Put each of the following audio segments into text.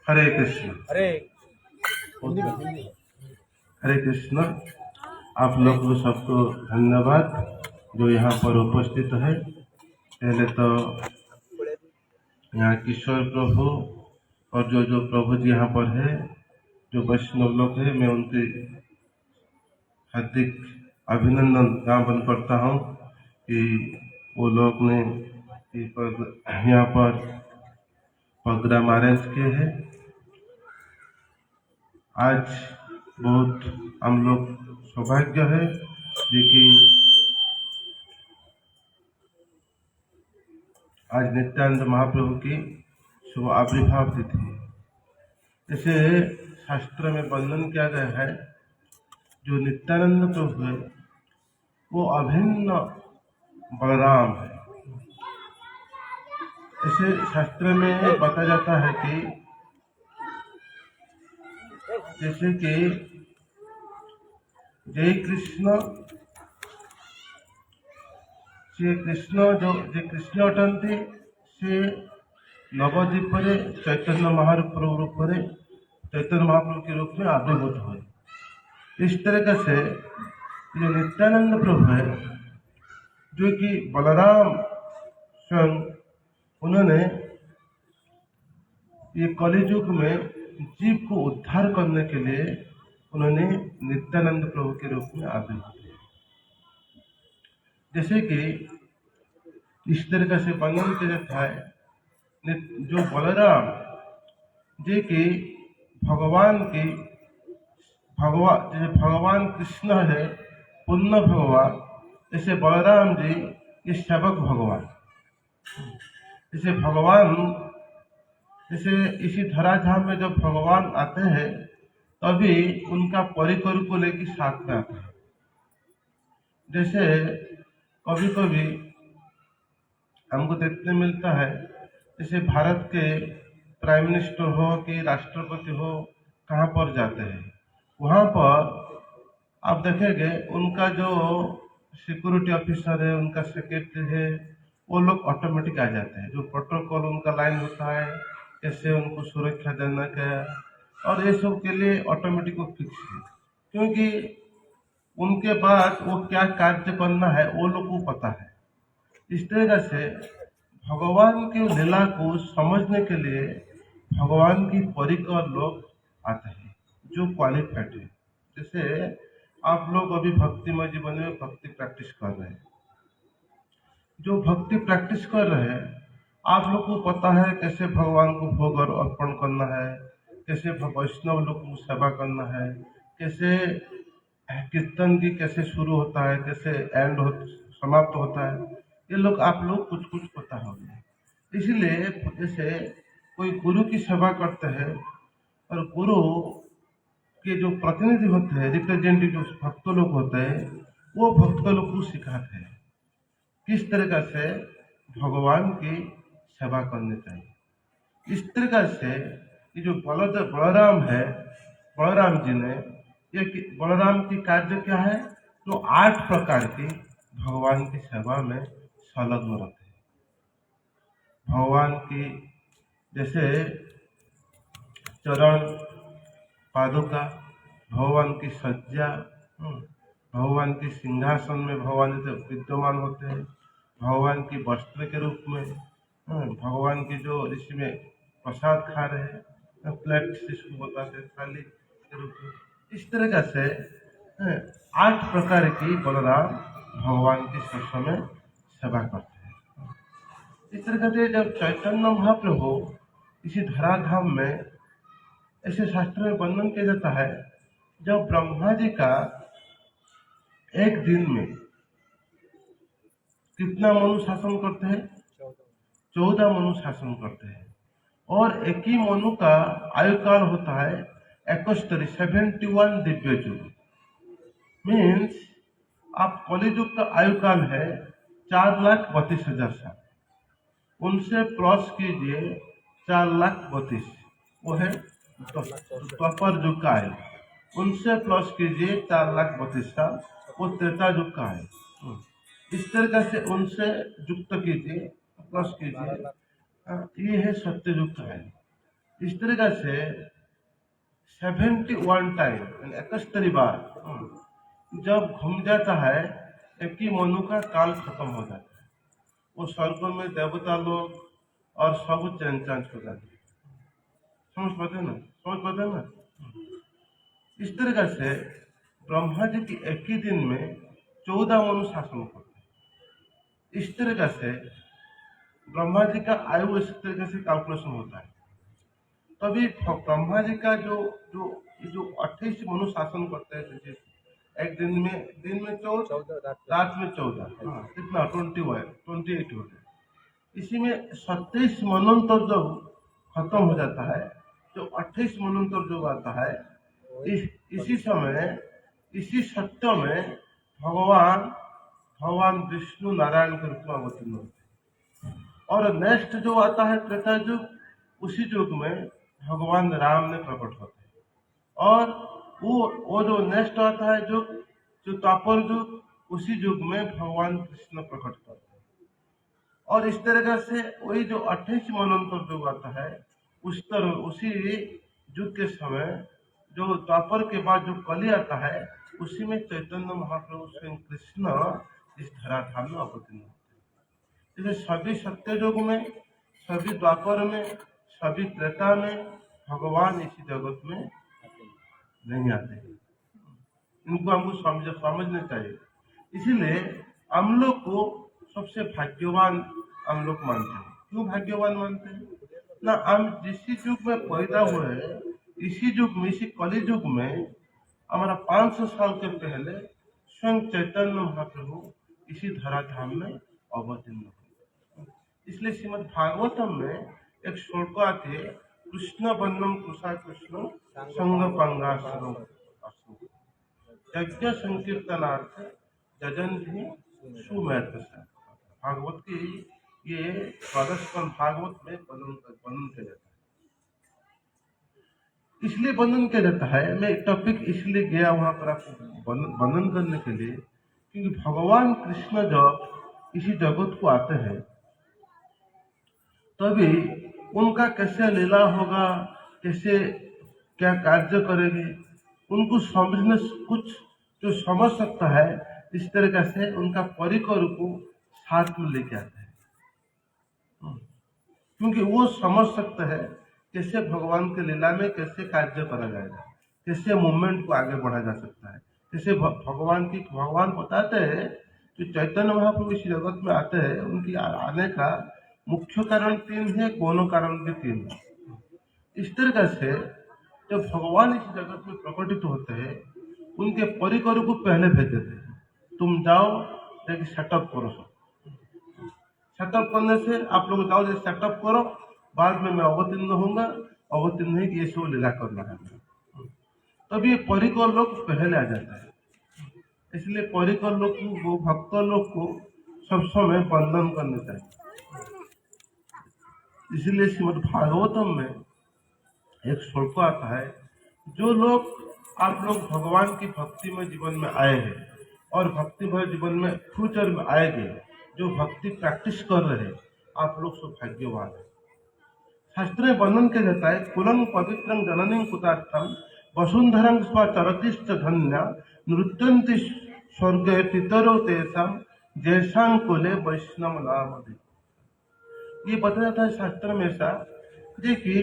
हरे कृष्ण। हरे कृष्ण। आप लोग को सबको धन्यवाद जो यहाँ पर उपस्थित है। पहले तो यहाँ किशोर प्रभु और जो जो प्रभु जी यहाँ पर है, जो वैष्णव लोग है, मैं उनके हार्दिक अभिनंदन ज्ञापन करता हूँ कि वो लोग ने यहाँ पर प्रोग्राम अरेंज किए हैं। आज बहुत हम लोग सौभाग्य है जी कि आज नित्यानंद महाप्रभु की शुभ आविर्भाव तिथि है। इसे शास्त्र में वर्णन किया गया है, जो नित्यानंद प्रभु है वो अभिन्न बलराम है। इसे शास्त्र में बताया जाता है कि जैसे कि जय कृष्ण से कृष्ण अटंती से नवद्वीप चैतन्य महाप्रभु रूप चैतन्य महाप्रभु के रूप में आविर्भूत हुए। इस तरीके से ये नित्यानंद प्रभु है जो कि बलराम स्वयं उन्होंने ये कलियुग में जीव को उद्धार करने के लिए उन्होंने नित्यानंद प्रभु के रूप में आविर्भूत हुए। जैसे कि इस तरीके से वर्णन किया जाता है, जो बलराम जी की भगवान कृष्ण है पूर्ण भगवान, जैसे बलराम जी ये सेवक भगवान। जैसे भगवान जैसे इसी धराधाम में जब भगवान आते हैं तभी उनका परिकर को लेकर साथ में आते हैं। जैसे कभी कभी हमको देखने मिलता है, जैसे भारत के प्राइम मिनिस्टर हो कि राष्ट्रपति हो कहाँ पर जाते हैं, वहाँ पर आप देखेंगे उनका जो सिक्योरिटी ऑफिसर है, उनका सेक्रेटरी है, वो लोग ऑटोमेटिक आ जाते हैं। जो प्रोटोकॉल उनका लाइन होता है, कैसे उनको सुरक्षा देना क्या, और ये सब के लिए ऑटोमेटिक वो फिक्स है, क्योंकि उनके बाद वो क्या कार्य करना है वो लोग को पता है। इस तरह से भगवान की लीला को समझने के लिए भगवान की परिकर लोग आते हैं जो क्वालिफाइड है। जैसे आप लोग अभी भक्तिमय जीवन में भक्ति प्रैक्टिस कर रहे हैं, जो भक्ति प्रैक्टिस कर रहे हैं आप लोग को पता है कैसे भगवान को भोग और अर्पण करना है, कैसे वैष्णव लोग को सेवा करना है, कैसे कीर्तन की कैसे शुरू होता है, कैसे समाप्त होता है, ये लोग आप लोग कुछ कुछ पता होगा। इसलिए जैसे कोई गुरु की सेवा करते हैं और गुरु के जो प्रतिनिधि होते हैं, रिप्रेजेंटेटिव भक्त लोग होते हैं, वो भक्त लोग को सिखाते हैं किस तरीके से भगवान की सेवा करनी चाहिए। इस तरीके से ये जो बलराम है, बलराम जी ने ये बलराम की कार्य क्या है, तो 8 प्रकार की भगवान की सेवा में संलग्न रहते हैं। भगवान की जैसे चरण पादुका, भगवान की सज्जा, भगवान की सिंहासन में भगवान जैसे विद्यमान होते हैं, भगवान की वस्त्र के रूप में, भगवान की जो इसमें प्रसाद खा रहे हैं, प्लेट जिसको बताते हैं थाली के रूप में, इस तरह से 8 प्रकार की बलराम भगवान की सब समय सेवा करते हैं। इस तरह से जब चैतन्य महाप्रभु इसी धराधाम में, ऐसे शास्त्र में वर्णन किया जाता है, जब ब्रह्मा जी का एक दिन में कितना मनु शासन करते हैं, 14 मनु शासन करते हैं, और एक ही मनु का आयु काल होता है 71 दिव्य युग। मीन्स आप कलियुग का आयु काल है 4,32,000 साल, उनसे प्लस कीजिए 4,32,000, वो है द्वापर युग का आयु, उनसे प्लस कीजिए 4,32,000 साल, वो त्रेता युग का है। इस तरीके से उनसे युक्त कीजिए, प्लस कीजिए, ये है सत्य युग का है। इस तरीका से 71 टाइम 71 बार जब घूम जाता है, एक ही मनु का काल खत्म हो जाता है। वो स्वर्ग में देवता लोग और सब चेंज हो जाते हैं। समझ पाते ना? समझ पाते ना? इस तरीका से ब्रह्मा जी की एक ही दिन में 14 मनु शासन करते हैं। इस तरीका से ब्रह्मा जी का आयु इस तरीके से कैलकुलेशन होता है। तभी ब्रह्मा जी का जो जो जो 28 मनु शासन करते हैं, जैसे एक दिन में 14, रात में 14, हाँ कितना 28 हो गया। इसी में 27 मनोन्तर जब खत्म हो जाता है, जो 28 मनोन्तर जो आता है, इसी समय इसी सत्य में भगवान विष्णु नारायण के रूप में अवतीर्ण होते हैं। और नेक्स्ट जो आता है त्रेता युग, उसी युग में भगवान राम ने प्रकट होते हैं। और वो जो नेक्स्ट आता है जो द्वापर युग, उसी युग में भगवान कृष्ण प्रकट करते हैं। और इस तरह से वही जो 28 मनोन्तर युग आता है, उसी युग के समय जो द्वापर के बाद जो कली आता है, उसी में चैतन्य महाप्रभु स्वयं कृष्ण इस धराधाम में अवतीर्ण होते हैं। सभी सत्य युग में, सभी द्वापर में, सभी त्रेता में भगवान इसी जगत में नहीं आते। इनको हमको समझना चाहिए। इसीलिए हम लोग को सबसे भाग्यवान हम लोग मानते हैं। क्यों भाग्यवान मानते हैं? ना हम जिस युग में पैदा हुए, इसी युग में, इसी कली युग में हमारा 500 साल के पहले स्वयं चैतन्य महाप्रभु इसी धराधाम में अवतीर्ण हुए। इसलिए श्रीमद् भागवतम में एक श्लोक आती है, कृष्ण बन्नम कृषा कृष्ण संग पंगासुरम यज्ञ संकीर्तनार्थ जजन भी सुमैत। भागवत की ये भागवत में वर्णन किया जाता है। इसलिए वर्णन किया जाता है, मैं टॉपिक इसलिए गया वहां पर आपको वर्णन करने के लिए, क्योंकि भगवान कृष्ण जब इसी जगत को आते हैं, तभी उनका कैसे लीला होगा, कैसे क्या कार्य करेंगे, उनको समझने कुछ जो समझ सकता है, इस तरीके से उनका परिकर को साथ में लेके आते हैं। क्योंकि वो समझ सकते हैं कैसे भगवान के लीला में कैसे कार्य करा जाएगा, कैसे मूवमेंट को आगे बढ़ा जा सकता है, कैसे भगवान बताते हैं। जो चैतन्य महाप्रभु इस जगत में आते हैं, उनकी आने का मुख्य कारण 3 है, कोनो कारण भी 3 है। इस तरीके से जब भगवान इस जगत में प्रकटित होते हैं, उनके परिकर को पहले भेज देते हैं, तुम जाओ लेकिन सेटअप करो। सेटअप करने से आप लोग जाओ, जैसे सेटअप करो, बाद में मैं अवतीर्ण होऊंगा, अवतीर्ण है कि ये सब लीला करना है। तभी परिकर लोग पहले आ जाता है। इसलिए परिकर लोग को, भक्त लोग को सब समय वंदन करने चाहिए। इसलिए श्रीमद् भागवतम में एक श्लोक आता है, जो लोग आप लोग भगवान की भक्ति में जीवन में आए हैं और भक्ति भर जीवन में फ्यूचर में आएंगे, जो भक्ति प्रैक्टिस कर रहे हैं, आप लोग सौभाग्यवान है। शास्त्र में वर्णन किया जाता है, कुलं पवित्रं जननीं कुतार्थं वसुंधरं स्वचरतिश्च धन्या नृत्यन्ति स्वर्गे पितरो तेषां जैसां कुले वैष्णव नाम। ये बताया जाता है शास्त्र में ऐसा, देखिए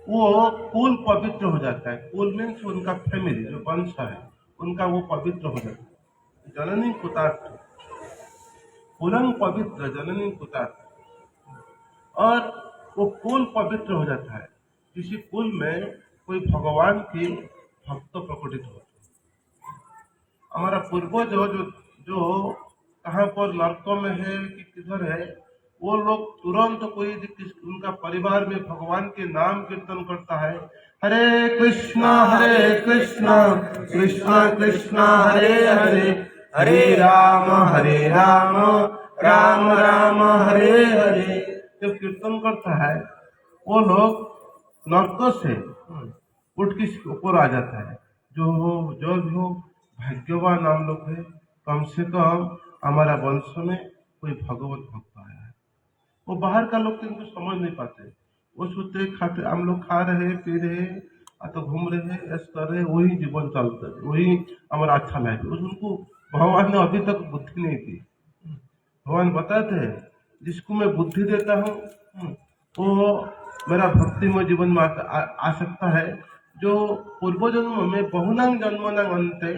वो कुल पवित्र हो जाता है। कुल मीन्स उनका फैमिली, जो वंश है उनका, वो पवित्र हो जाता है। जननी कुतार्थ, कुलं पवित्र जननी कुतार्थ, और वो कुल पवित्र हो जाता है किसी कुल में कोई भगवान की भक्त प्रकटित हो। हमारा पूर्वज जो कहाँ पर नर्कों में है कि किधर है, वो लोग तुरंत कोई उनका परिवार में भगवान के नाम कीर्तन करता है, हरे कृष्णा कृष्ण कृष्ण हरे हरे, हरे राम राम राम हरे हरे। जब कीर्तन करता है, वो लोग नर्कों से उठ के ऊपर आ जाता है। जो भी हो भाग्यवान हम लोग है, कम से कम हमारा वंश में कोई भगवत भक्त आया है। वो बाहर का लोग तो इनको समझ नहीं पाते, वो सोचते खाते हम लोग खा रहे पी रहे तो घूम रहे ऐसा कर रहे, वही जीवन चलता है, वही हमारा अच्छा लाइफ। उनको भगवान ने अभी तक बुद्धि नहीं दी। भगवान बताते हैं जिसको मैं बुद्धि देता हूँ वो मेरा भक्तिमय जीवन में आ सकता है। जो पूर्व जन्म में बहुनांग जन्मनांग अंते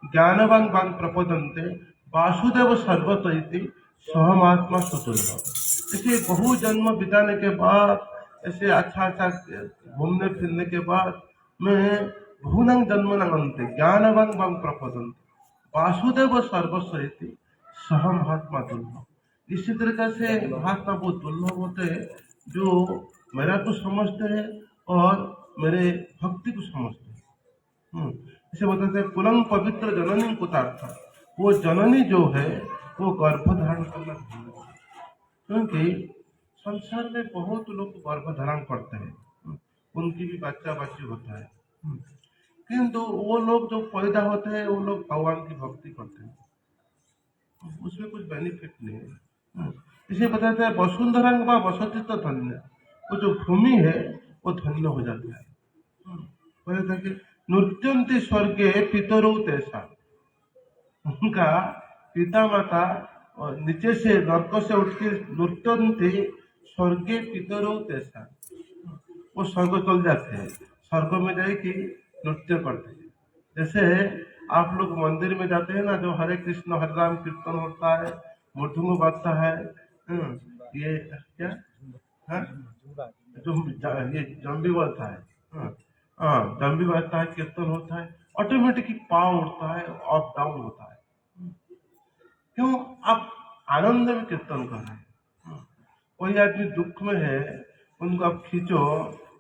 ज्ञानवान वांग प्रपदंते वासुदेव सर्वतोइति सहमात्मा सुतुल्य। इसे बहु जन्म बिताने के बाद, ऐसे अच्छा अच्छा घूमने फिरने के बाद मैं बहुनांग जन्मनांग अंते ज्ञानवान वांग प्रपदंते वासुदेव सर्वस्वती सह महात्मा दुर्लभ। इसी तरीके से महात्मा वो दुर्लभ होते हैं जो मेरा को समझते हैं और मेरे भक्ति को समझते हैं। इसे बताते हैं कुलम पवित्र जननी कुतार्थ। वो जननी जो है वो गर्भ धारण करना भूल गई। क्योंकि संसार में बहुत लोग गर्भ धारण करते हैं, उनकी भी बच्चा बच्ची होता है, किंतु वो लोग जो पैदा होते हैं वो लोग भगवान की भक्ति करते हैं, उसमें कुछ बेनिफिट नहीं है। इसे बताते हैं वसुंधरा व वसति तो धन्य। वो जो भूमि है वो धन्य हो जाता है। बताते हैं कि नृत्यंती स्वर्गे पितरो तैसा। उनका पिता माता और नीचे से नर्क से उठ के नृत्यंती स्वर्गे पितरो तैसा, वो स्वर्ग चल जाते हैं, स्वर्ग में जाके नृत्य करते हैं। जैसे आप लोग मंदिर में जाते हैं ना, जो हरे कृष्ण हरे राम कीर्तन होता है, मृदंग बजता है, ये क्या हाँ? ये जम्बी बजता है, जम्बी बजता है, कीर्तन होता है, ऑटोमेटिकली पाव उठता है, अप डाउन होता है। क्यों? आप आनंद में कीर्तन कर रहे हैं। कोई आदमी दुख में है, उनको आप खींचो,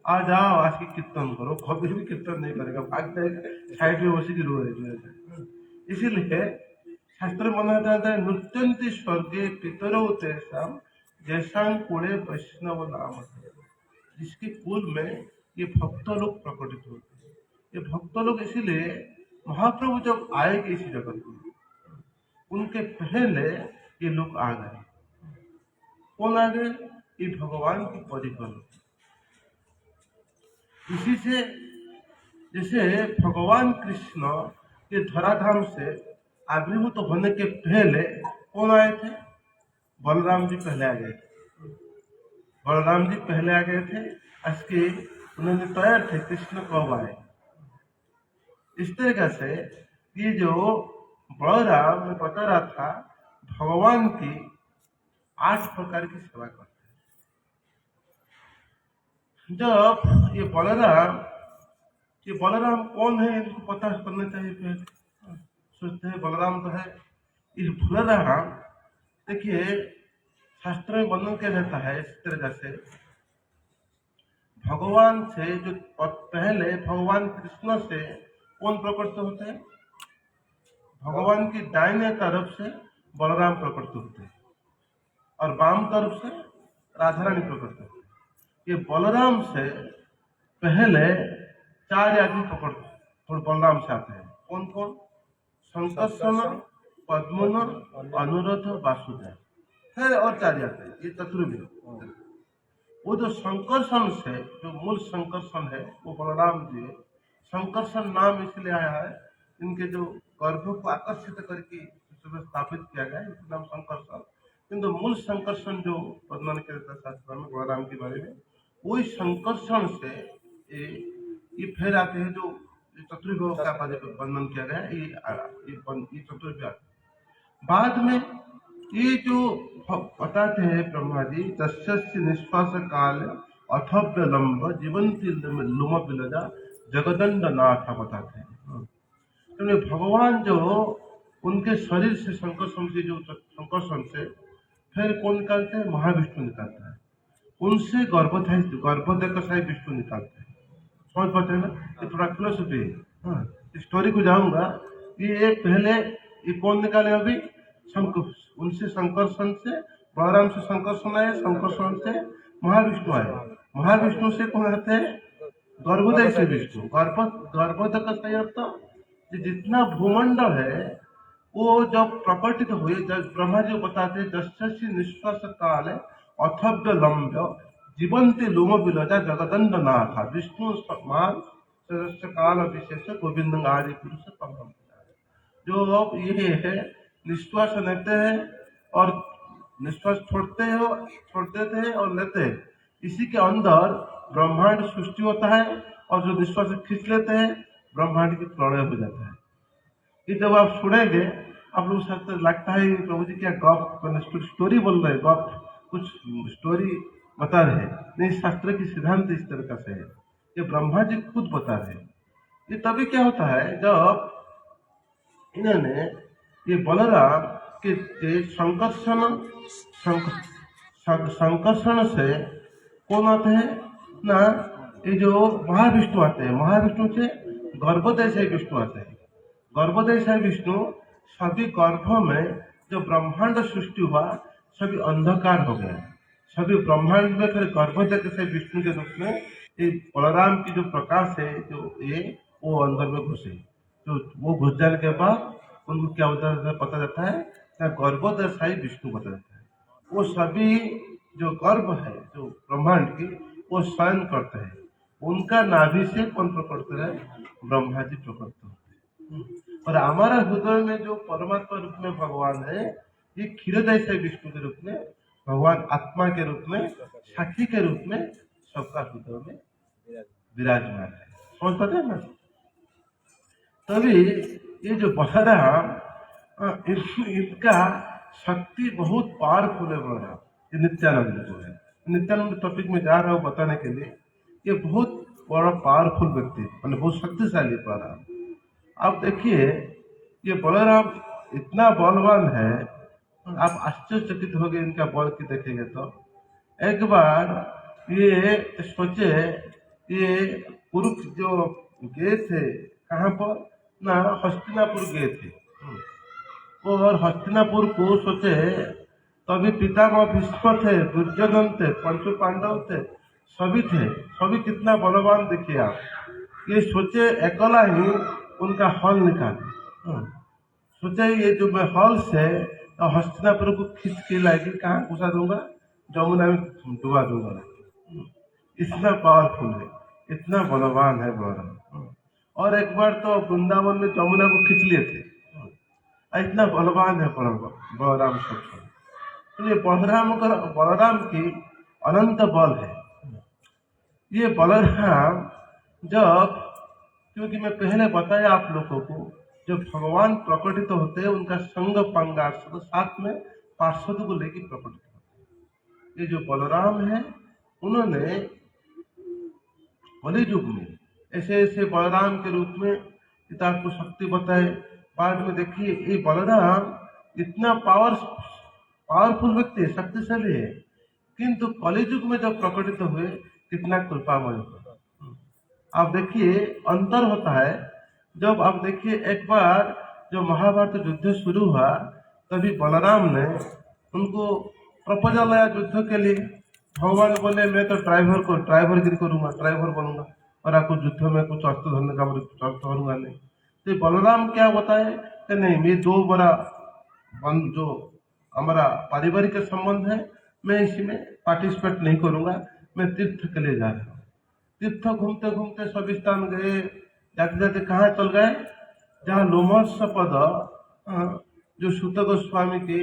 आ जाओ आज की कीर्तन करो, कभी भी कीर्तन नहीं करेगा, भाग जाएगा साइड में बसी की रो रहे। इसीलिए शास्त्र में माना जाता है नृत्यंती स्वर्गे पितरो तेषाम जैसा कुले वैष्णव नाम है। जिसके कुल में ये भक्त लोग प्रकटित होते हैं। ये भक्त लोग इसीलिए महाप्रभु जब आएंगे इसी जगत में, उनके पहले ये लोग आ गए। कौन आ गए? ये भगवान की परिकल्पना। इसी से जैसे भगवान कृष्ण के धराधाम से आविर्भूत होने के पहले कौन आए थे? बलराम जी पहले आ गए थे। बलराम जी पहले आ गए थे, इसके उन्होंने तैयार थे कृष्ण कब आए। इस तरीके से ये जो बलराम में बता रहा था भगवान की 8 प्रकार की सेवा करते हैं। जब ये बलराम कौन है इनको पता करना चाहिए। फिर सोचते हैं बलराम तो है। इस बलराम देखिए शास्त्र में वर्णन किया जाता है इस तरह से, भगवान से जो पहले भगवान कृष्ण से कौन प्रकट होते हैं? भगवान की दाहिने तरफ से बलराम प्रकट होते हैं और वाम तरफ से राधा रानी प्रकट होते हैं। ये बलराम से पहले 4 आदमी प्रकट बलराम से आते हैं। कौन कौन? संकर्षण, पद्मन, अनुरुद्ध, वासुदेव, फिर और 4 आते हैं। ये चतुर्विद। वो जो संकर्षण से जो मूल संकर्षण है वो बलराम जी है। संकर्षण नाम इसलिए आया है इनके जो गर्भ को आकर्षित करके स्थापित किया गया, इसका नाम संकर्षण। किंतु मूल संकर्षण जो वर्णन किया जाता है शास्त्र में बलराम के बारे में, वही संकर्षण से ये फिर आते हैं जो चतुर्भुज का वर्णन किया गया है। ये चतुर्भुज बाद में ये जो बताते हैं ब्रह्मा जी, तस्य निश्वास काल अथव्य लंब जीवंती लुम बिलजा जगदंड नाथ बताते हैं। तो भगवान जो उनके शरीर से संकर्षण से जो संकर्षण से फिर कौन निकालते हैं? महाविष्णु निकालता है। उनसे गर्भोदय विष्णु निकालते हैं। समझ पाते हैं ना? ये थोड़ा फिलोसफी है। स्टोरी को जाऊंगा। ये पहले ये कौन निकाले? अभी उनसे संकर्षण से बलराम से संकर्षण आए, संकर्षण से महाविष्णु आए, महाविष्णु से कौन आते हैं? गर्भोदय से विष्णु। गर्भोदय का सही अर्थ जितना भूमंडल है वो जब प्रकटित हुए, जब ब्रह्मा जी बताते जस्य निश्वास काल अथव्य लंब्य जीवंती लोम बिलजा जगदंड नाथा विष्णु मान सरस्य काल विशेष गोविंद आदि पुरुष परम। जो अब ये है निश्वास लेते हैं और निश्वास छोड़ देते हैं और लेते हैं, इसी के अंदर ब्रह्मांड सृष्टि होता है और जो निश्वास खींच लेते हैं ब्रह्मांड की प्रलय हो जाता है। ये जब आप सुनेंगे आप लोग को लगता है प्रभु जी क्या गप मैंने स्टोरी बोल रहे गप कुछ स्टोरी बता रहे, नहीं शास्त्र की सिद्धांत इस तरीका से है, ये ब्रह्मा जी खुद बता रहे। ये तभी क्या होता है जब इन्होंने ये बलराम के संकर्षण से कौन आते हैं ना, ये जो महाविष्णु आते हैं, महाविष्णु से गर्भोदय से विष्णु आते हैं। गर्भोदय से विष्णु सभी गर्भ में जो ब्रह्मांड सृष्टि हुआ सभी अंधकार हो गया, सभी ब्रह्मांड में फिर गर्भोदय से विष्णु के रूप में ये बलराम की जो प्रकाश है जो ये वो अंदर में घुसे, तो वो घुस जाने के बाद उनको क्या होता है पता जाता है, गर्भोदय से विष्णु पता जाता है। वो सभी जो गर्भ है जो ब्रह्मांड की वो शयन करते हैं, उनका नाभि से कौन प्रकट है, ब्रह्मा जी प्रकट होते हैं। और हमारा हृदय में जो परमात्मा रूप में भगवान है ये क्षीरोदय से विष्णु के रूप में भगवान आत्मा के रूप में साक्षी के रूप में सबका हृदय में विराजमान है। समझ पाते हैं ना? तभी ये जो बलराम इनका शक्ति बहुत पावरफुल है। बलराम ये नित्यानंद जो है, नित्यानंद टॉपिक में जा रहा हूँ बताने के लिए, ये बहुत बड़ा पावरफुल व्यक्ति मतलब बहुत शक्तिशाली बलराम। आप देखिए ये बलराम इतना बलवान है, आप आश्चर्यचकित हो गए इनका बल की देखेंगे तो। एक बार ये सोचे ये कुरुक जो गए थे कहाँ पर ना हस्तिनापुर गए थे, और हस्तिनापुर को सोचे तभी पितामह भीष्म थे, दुर्योधन थे, पंचु पांडव थे, सभी थे, सभी कितना बलवान देखिए आप। ये सोचे अकेला ही उनका हल निकाले, सोचे ये जो मैं हल से हस्तिनापुर को खींच के लाएगी कहाँ घुसा दूंगा, जमुना में डुबा दूंगा। इतना पावरफुल है, इतना बलवान है बलराम। और एक बार तो वृंदावन में जमुना को खींच लिए थे, इतना बलवान है बलराम सब। तो ये बलराम की अनंत बल है। ये बलराम जब, क्योंकि मैं पहले बताया आप लोगों को जब भगवान प्रकटित होते हैं उनका संग पंगार साथ में पार्षद को लेकर प्रकटित होते हैं। ये जो बलराम है उन्होंने कलि युग में ऐसे ऐसे बलराम के रूप में पिता को शक्ति बताए। बाद में देखिए ये बलराम इतना पावरफुल व्यक्ति है, शक्तिशाली है, किंतु कलि युग में जब प्रकटित हुए कितना कृपामय हुआ। आप देखिए अंतर होता है। जब आप देखिए एक बार जो महाभारत युद्ध शुरू हुआ तभी बलराम ने उनको प्रपोजल आया युद्ध के लिए। भगवान बोले मैं तो ड्राइवरगिरी करूंगा, ड्राइवर बनूंगा और आपको युद्ध में कुछ अस्त्र धरने का अस्त्र करूंगा नहीं। तो बलराम क्या बताए कि नहीं, मैं दो बड़ा जो हमारा पारिवारिक संबंध है मैं इसमें पार्टिसिपेट नहीं करूंगा, मैं तीर्थ के लिए जा रहा हूँ। तीर्थ घूमते घूमते सभी स्थान गए, जाते जाते कहाँ चल गए, जहाँ लोमहर्ष पद जो सूत गोस्वामी के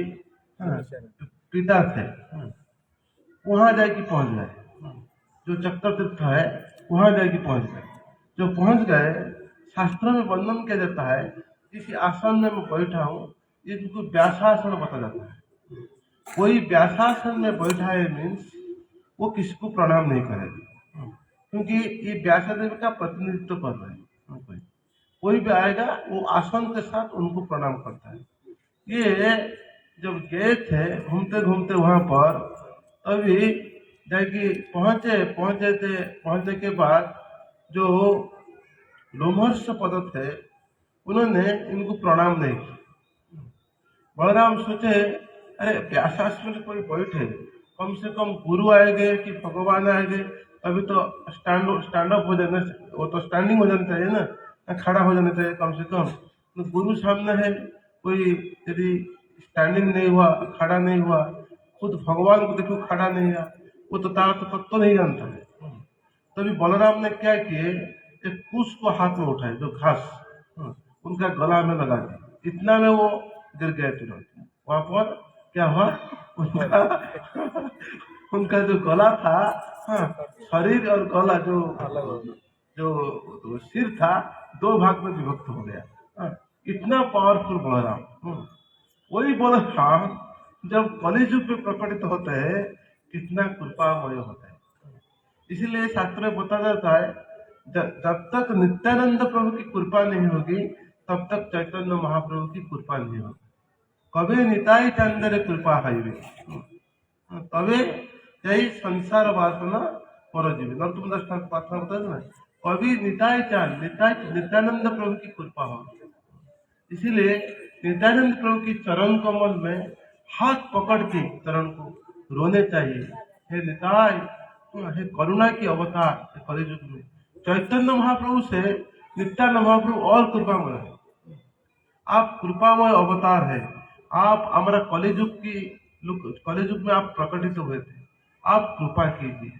पिता थे वहां जाके पहुंच गए। जो चक्र तीर्थ है वहां जाके पहुंच गए। जो पहुंच गए शास्त्रों में वर्णन किया जाता है किसी आसन में मैं बैठा हूँ, इसको व्यासासन बता जाता है। कोई व्यासासन में बैठा है मीन्स वो किसी को प्रणाम नहीं करेगा, क्योंकि ये व्यासदेव का प्रतिनिधित्व कर रहे हैं। कोई भी आएगा वो आसन के साथ उनको प्रणाम करता है। ये जब गए थे घूमते घूमते वहां पर, तभी जाके पहुंचे के बाद जो लोमहर्ष पद थे उन्होंने इनको प्रणाम नहीं किया। बलराम सोचे अरे व्यासासन में कोई बैठे, कम से कम गुरु आएंगे कि भगवान आएंगे, अभी तो स्टैंड अप हो जाना, वो तो स्टैंडिंग हो जाना चाहिए ना, खड़ा हो जाना चाहिए कम से कम। तो गुरु सामने है, कोई यदि स्टैंडिंग नहीं हुआ, खड़ा नहीं हुआ, खुद भगवान को देखो खड़ा नहीं हुआ, वो तो तारा तत्व नहीं जानता है। तभी बलराम ने क्या किए, एक कुश को हाथ में उठाए, जो घास उनका गला में लगा दिया। इतना में वो गिर गए तुरंत। वहां पर क्या हुआ, उनका उनका जो गला था, शरीर और गला जो जो जो सिर था, दो भाग में विभक्त हो गया। इतना पावरफुल बलराम। वही बलराम जब कलियुग में प्रकटित होते हैं, कितना कृपामय होता है। इसीलिए शास्त्र में बताया जाता है, जब तक नित्यानंद प्रभु की कृपा नहीं होगी, तब तक चैतन्य महाप्रभु की कृपा नहीं होगी। कभी निताई चंद्र कृपा है, तबे यही संसार वासना पर जीवित। और तुम प्रार्थना बता ना, कभी निताई चांद नित्यानंद प्रभु की कृपा होगी। इसीलिए नित्यानंद प्रभु की चरण कमल में हाथ पकड़ के चरण को रोने चाहिए। हे निताय, हे करुणा की अवतार, कलियुग में चैतन्य महाप्रभु से नित्यानंद महाप्रभु और कृपामय है। आप कृपामय अवतार है। आप हमारा कलियुग में आप प्रकटित हुए थे। आप कृपा कीजिए।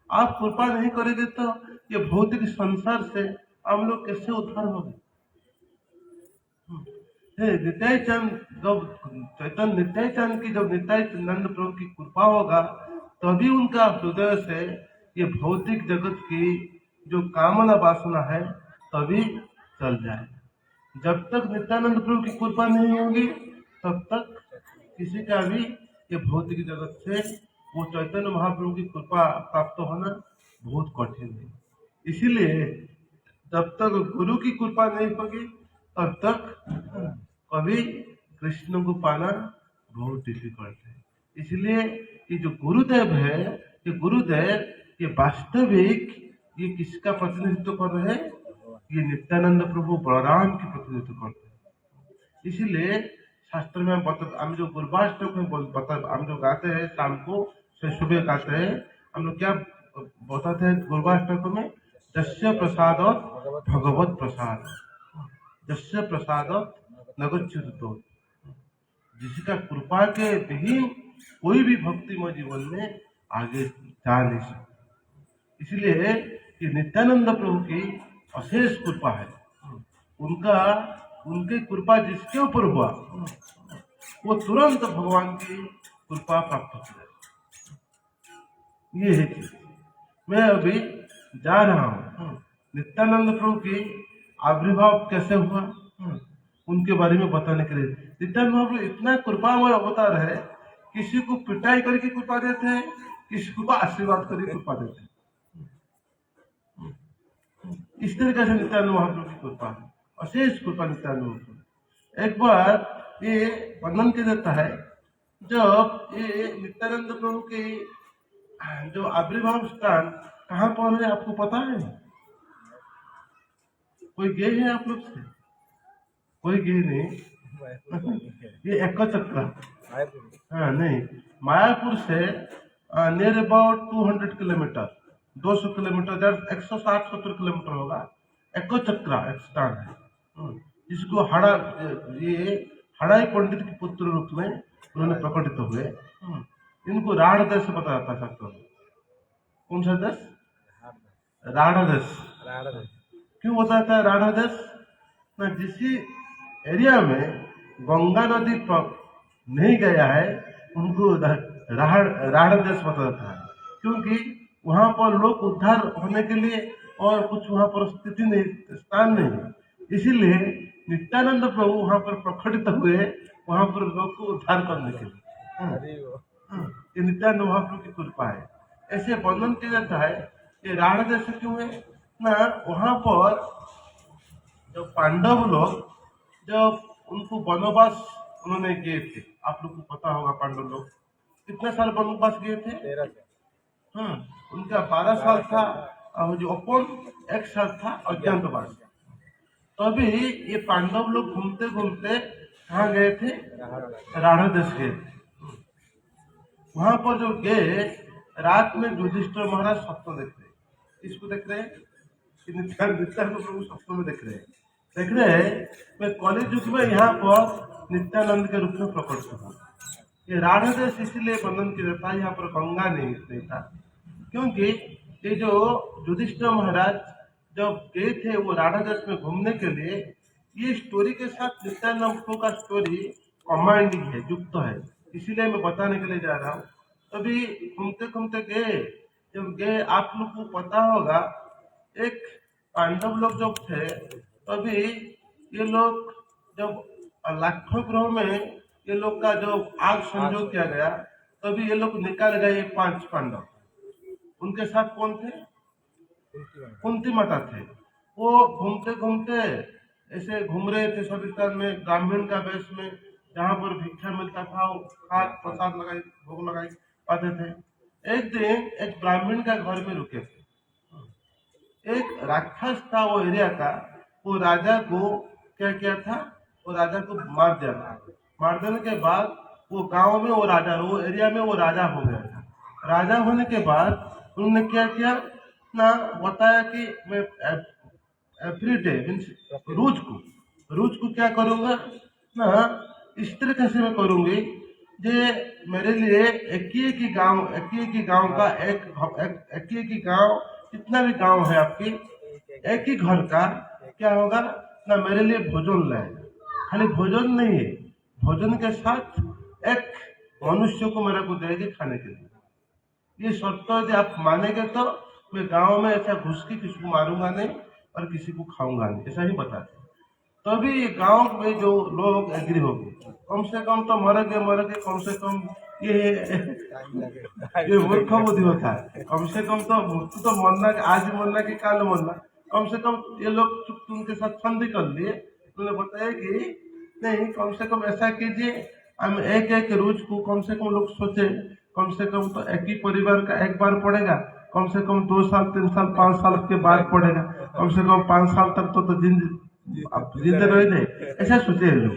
आप कृपा नहीं करेंगे तो ये भौतिक संसार से हम लोग कैसे उद्धार होंगे। नित्याय चंद जब चैतन्य नित्याय चंद की जब नित्याय नंद प्रभु की कृपा होगा, तभी उनका हृदय से ये भौतिक जगत की जो कामना वासना है तभी चल जाए। जब तक नित्यानंद प्रभु की कृपा नहीं होगी, तब तक किसी का भी ये भौतिक जगत से वो चैतन्य महाप्रभु की कृपा प्राप्त होना बहुत कठिन है। इसीलिए जब तक गुरु की कृपा नहीं होगी, तब तक कभी कृष्ण को पाना बहुत डिफिकल्ट है। इसलिए ये जो गुरुदेव है, ये वास्तविक ये किसका प्रतिनिधित्व कर रहे हैं? ये नित्यानंद प्रभु बलराम की प्रतिनिधित्व करते हैं। इसीलिए शास्त्र में हम जो गुरुवाष्टक में हम जो गाते हैं शाम को, सुबह गाते हैं, हम लोग क्या बताते हैं गुरुवाष्टक में? जस्य प्रसाद भगवत प्रसाद, जस्य प्रसाद नगच्छति। जिसका कृपा के विहीन कोई भी भक्तिमय जीवन में आगे जा नहीं सकता। इसलिए ये नित्यानंद प्रभु की अशेष कृपा है। उनकी कृपा जिसके ऊपर हुआ, वो तुरंत भगवान की कृपा प्राप्त हो जाए। ये है चीज। मैं अभी जा रहा हूँ नित्यानंद प्रभु की आविर्भाव कैसे हुआ उनके बारे में बताने के लिए। नित्यानंद महाप्रभु इतना कृपामय अवतार है, किसी को पिटाई करके कृपा देते हैं, किसी को आशीर्वाद करके कृपा देते हैं। इस तरीके से नित्यानंद महाप्रभु की कृपा है, अशेष कृपा नित्यानंद महाप्रभु। एक बार ये वर्णन किया जाता है, जब ये नित्यानंद प्रभु की जो आविर्भाव स्थान कहाँ पर है आपको पता है? कोई गए हैं आप लोग से? कोई गए नहीं। ये एक चक्र, हाँ नहीं, मायापुर से near about 200 kilometre, 200 kilometre, 160-170 kilometre होगा। एक चक्रा एक स्थान है, जिसको ये हड़ाई पंडित के पुत्र रूप में उन्होंने प्रकटित हुए। इनको राढ़ देश बताया जाता शास्त्रों में। कौन सा देश? राढ़ देश। क्यों बताता है राढ़ देश? ना जिस एरिया में गंगा नदी नहीं गया है, उनको राढ़ देश बताया जाता है। क्योंकि वहां पर लोग उद्धार होने के लिए और कुछ वहां पर स्थिति नहीं, स्थान नहीं। इसीलिए नित्यानंद प्रभु वहां पर प्रकटित हुए, वहां पर लोग को उद्धार करने के लिए। ये नित्यानंद महाप्रभु की कृपा है। ऐसे वर्णन किया जाता है। ये राढ़ देश क्यों है ना, वहां पर जो पांडव लोग जब उनको वनवास उन्होंने गए थे, आप लोग को पता होगा पांडव लोग कितने साल वनवास गए थे? 13 उनका 12 साल था और जो अपन 1 साल था अज्ञातवास। तभी ये पांडव लोग घूमते घूमते कहाँ गए थे? राढ़ देश गए थे। वहां पर जो गए, रात में युधिष्ठिर महाराज स्वप्न देख रहे। इसको देख रहे हैं, नित्यानंद प्रभु स्वप्न में देख रहे हैं मैं कॉलेज युग में यहाँ पर नित्यानंद के रूप में प्रकट हुआ। ये राढ़ देश इसलिए वर्णन किया जाता है, यहाँ पर गंगा नहीं था, क्योंकि ये जो युधिष्ठिर महाराज जब गए थे वो राढ़ देश में घूमने के लिए, ये स्टोरी के साथ नित्यानंद का स्टोरी कमांडिंग है, युक्त है, इसीलिए मैं बताने के लिए जा रहा हूँ। तभी घूमते घूमते गए, जब गए आप लोग को पता होगा, एक पांडव लोग जब थे तभी ये लोग जब लाखों ग्रह में ये लोग का जो आग संयोग किया गया, तभी ये लोग निकाल गए 5 पांडव। उनके साथ कौन थे? कुंती माता थे। वो घूमते घूमते ऐसे घूम रहे थे सविस्तान में, ब्राह्मण का वेश में, जहाँ पर भिक्षा मिलता था वो हाथ प्रसाद लगाई, भोग लगाई पाते थे। एक दिन एक ब्राह्मण का घर में रुके थे, एक राक्षस था वो एरिया का, वो राजा को क्या किया था, वो राजा को मार दिया था। मार देने के बाद वो गांव में वो राजा, वो एरिया में वो राजा हो गया था। राजा होने के बाद उन्होंने क्या किया ना, बताया कि मैं एवरी डे मीन्स रोज को क्या करूंगा ना, इस तरीके से मैं करूंगी जे मेरे लिए एक ही गांव का एक ही गांव, जितना भी गांव है आपकी, एक ही घर का क्या होगा ना, मेरे लिए भोजन लाएगा। खाली भोजन नहीं है, भोजन के साथ एक मनुष्य को मेरे को देगी खाने के लिए। ये शर्त यदि आप मानेंगे तो मैं गांव में ऐसा घुस के किसी को मारूंगा नहीं और किसी को खाऊंगा नहीं, ऐसा ही बताते। तभी गांव में जो लोग एग्री हो गए, कम से कम तो मर गए कम से कम, ये मूर्ख बुद्धि होता है। कम से कम तो मृत्यु तो मरना, आज मरना कि काल मरना, कम से कम ये लोग चुप उनके साथ संधि कर लिए। उन्होंने बताया कि नहीं, कम से कम ऐसा कीजिए, हम एक रोज को कम से कम लोग सोचे, कम से कम तो एक ही परिवार का एक बार पड़ेगा, कम से कम 2 साल 3 साल 5 साल के बाद पड़ेगा, कम से कम 5 साल तक तो जिंदे रह जाए, ऐसा सोचे लोग।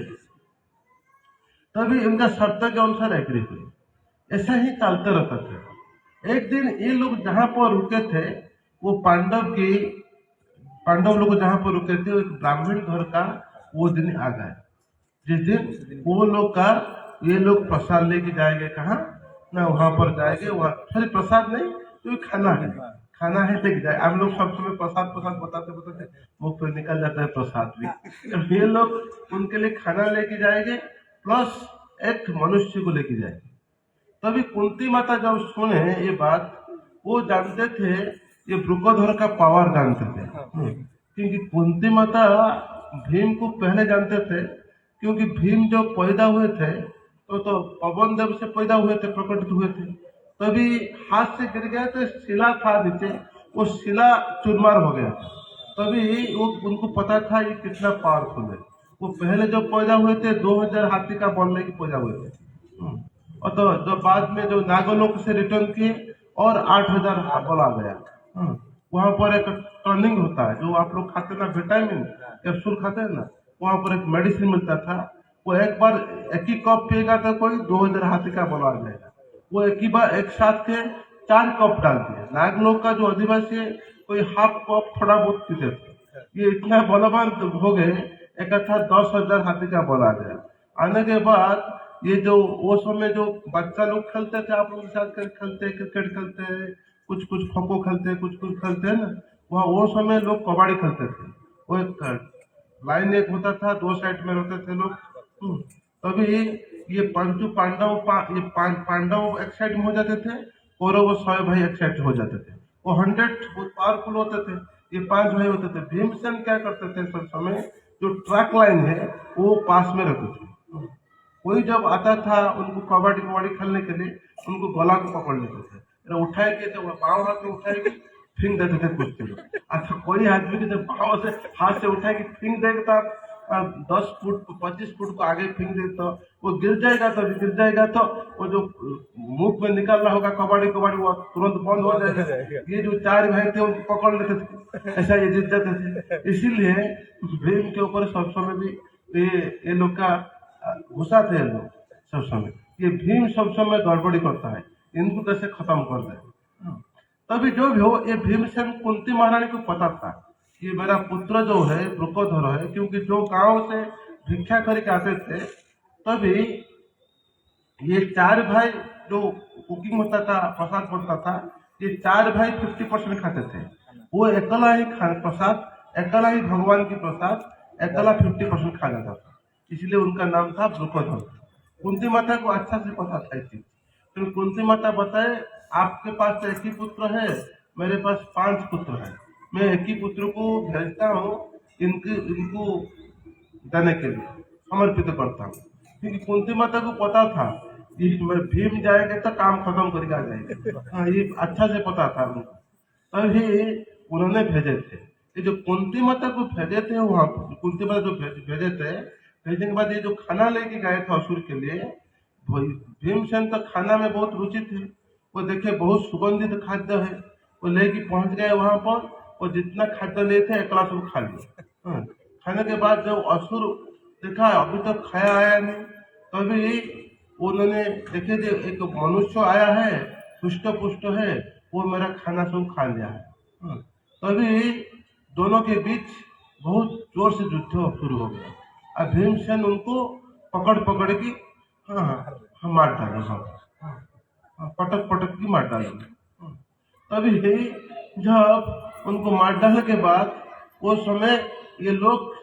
तभी इनका शर्त के अनुसार एग्री हुए। ऐसा ही चलते रहता था। एक दिन ये लोग जहां पर रुके थे, वो पांडव लोग जहां पर रुके थे, एक ब्राह्मण घर का वो दिन आ गए, जिस दिन वो लोग का ये लोग प्रसाद लेके जाएंगे, कहाँ ना वहां पर जाएंगे, वहां खाली प्रसाद नहीं, तो खाना है लेके जाए। हम लोग सब समय प्रसाद बताते मुख पे निकल जाता है प्रसाद भी। ये लोग उनके लिए खाना लेके जाएंगे, प्लस एक मनुष्य को लेके जाएंगे। तभी कुंती माता जब सुने ये बात, वो जानते थे, ये वृकोधर का पावर जानते थे, क्योंकि कुंती माता भीम को पहले जानते थे, क्योंकि भीम जो पैदा हुए थे तो पवन देव से पैदा हुए थे, प्रकटित हुए थे। तभी हाथ से गिर गए थे, शिला था नीचे, वो शिला चूरमार हो गया था। तभी वो उनको पता था ये कितना पावरफुल है। वो पहले जो पैदा हुए थे 2000 हाथी का बल लेके पैदा हुए थे, और तो जो बाद में जो नागलोक से रिटर्न किए और 8000 बल आ गया। वहां पर एक टर्निंग होता है, जो आप लोग खाते ना विटामिन कैप्सूल खाते हैं ना, वहां पर एक मेडिसिन मिलता था, वो एक बार एक ही कप पिएगा तो कोई 2000 हाथी का बल आ जाएगा। वो एक ही बार एक साथ के 4 कप डालते हैं। नागलोक का जो आदिवासी है, कोई हाफ कप थोड़ा बहुत पीते थे। ये इतना बलवान हो गए, इकट्ठा 10,000 हाथी का बल आ गया। आने के बाद ये जो वो समय जो बच्चा लोग खेलते थे, आप लोग के साथ खेलते, क्रिकेट खेलते हैं, कुछ खो खो खेलते हैं, कुछ खेलते हैं ना, वहाँ वो समय लोग कबड्डी खेलते थे। वो एक लाइन एक होता था, 2 साइड में रहते थे लोग। तभी ये पंचू पांडव एक साइड में हो जाते थे, कौरव 100 भाई एक साइड हो जाते थे। वो 100 पावरफुल होते थे, ये 5 भाई होते थे। भीमसेन क्या करते थे सब समय, जो ट्रैक लाइन है वो पास में रखते थे। कोई जब आता था उनको कबड्डी खेलने के लिए, उनको गला को पकड़ लेते थे, उठाए के थे, पाँव हाथ में उठाए के फिंग देते थे कुछ के लोग। अच्छा, कोई आदमी के जब पाँव से हाथ से उठाए के फिंग देगा, 10 फुट 25 फुट को आगे फिंग दे तो वो गिर जाएगा, तो वो जो मुख में निकल रहा होगा कबड्डी वो तुरंत बंद हो जाएगा। ये जो 4 भाई थे उनको पकड़ लेते थे, ऐसा ये जीत जाते थे। इसीलिए भीम के ऊपर सब समय भी ये लोग का गुस्सा थे लोग सब समय, ये भीम सब समय गड़बड़ी करता है, इनको कैसे खत्म कर दे। तभी जो भी हो, ये भीमसेन कुंती महारानी को पता था कि मेरा पुत्र जो है वृकोधर है, क्योंकि जो गांव से भिक्षा करके आते थे, तभी ये चार भाई जो कुकिंग होता था, प्रसाद बनता था, ये चार भाई 50% खाते थे। वो अकेला ही प्रसाद, अकेला ही भगवान की प्रसाद, अकेला 50% खा जाता था। इसलिए उनका नाम था द्रुपद। कुंती माता को अच्छा से पता था इस चीज। तो कुंती माता बताए, आपके पास तो एक ही पुत्र है, मेरे पास 5 पुत्र है, मैं एक ही पुत्र को भेजता हूँ इनको देने के लिए, समर्पित करता हूँ। क्योंकि कुंती माता को पता था कि भीम जाएंगे तो काम खत्म करके आ जाएंगे। हाँ, ये अच्छा से पता था उनको, तभी उन्होंने भेजे थे। ये जो कुंती माता को भेजे थे, वहां कुंती माता जो भेजे थे, भेजने के बाद ये जो खाना लेके गए थे असुर के लिए, भीमसेन तो खाना में बहुत रुचि थे। वो देखे बहुत सुगंधित खाद्य है, वो लेके पहुंच गए वहां पर। वो जितना खाद्य लिए थे अकेला सब खा लिया। हाँ, खाने के बाद जब असुर देखा अभी तक खाया आया नहीं, तभी उन्होंने देखे जो एक मनुष्य आया है, पुष्ट पुष्ट है, वो मेरा खाना सब खा लिया है। हाँ, तभी दोनों के बीच बहुत जोर से युद्ध शुरू हो गया। अब भीमसेन उनको पकड़ पकड़ के हाँ हाँ मार डाले सब। हाँ, पटक पटक के मार डाले। हाँ, तभी जब उनको मार डालने के बाद वो समय ये लोग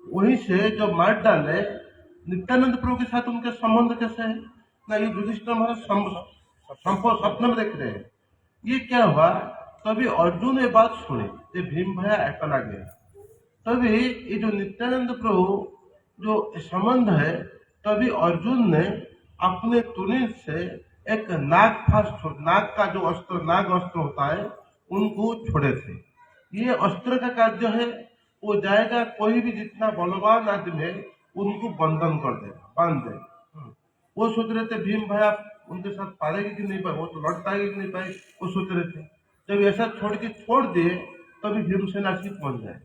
वहीं से जब मार डाले, नित्यानंद प्रभु के साथ उनके संबंध कैसे है ना, ये युधिष्ठिर महाराज सपने में देख रहे हैं। ये क्या हुआ, तभी अर्जुन ये बात सुने, ये भीम भैया अकेला गया। तभी ये जो नित्यानंद प्रभु जो संबंध है, तभी अर्जुन ने अपने तुनित से एक नाग का जो अस्त्र, नाग अस्त्र होता है, उनको छोड़े थे। ये अस्त्र का कार्य है, वो जाएगा कोई भी जितना बलवान आदमी है उनको बंधन कर देगा, बांध देगा। वो सोच रहे थे भीम भाई आप उनके साथ पालेगी कि नहीं पाए, वो तो लड़ पाएगी कि नहीं पाए, वो सोच रहे थे। जब ऐसा छोड़ दिए, तभी भीमसेन आशी पहुंच जाए,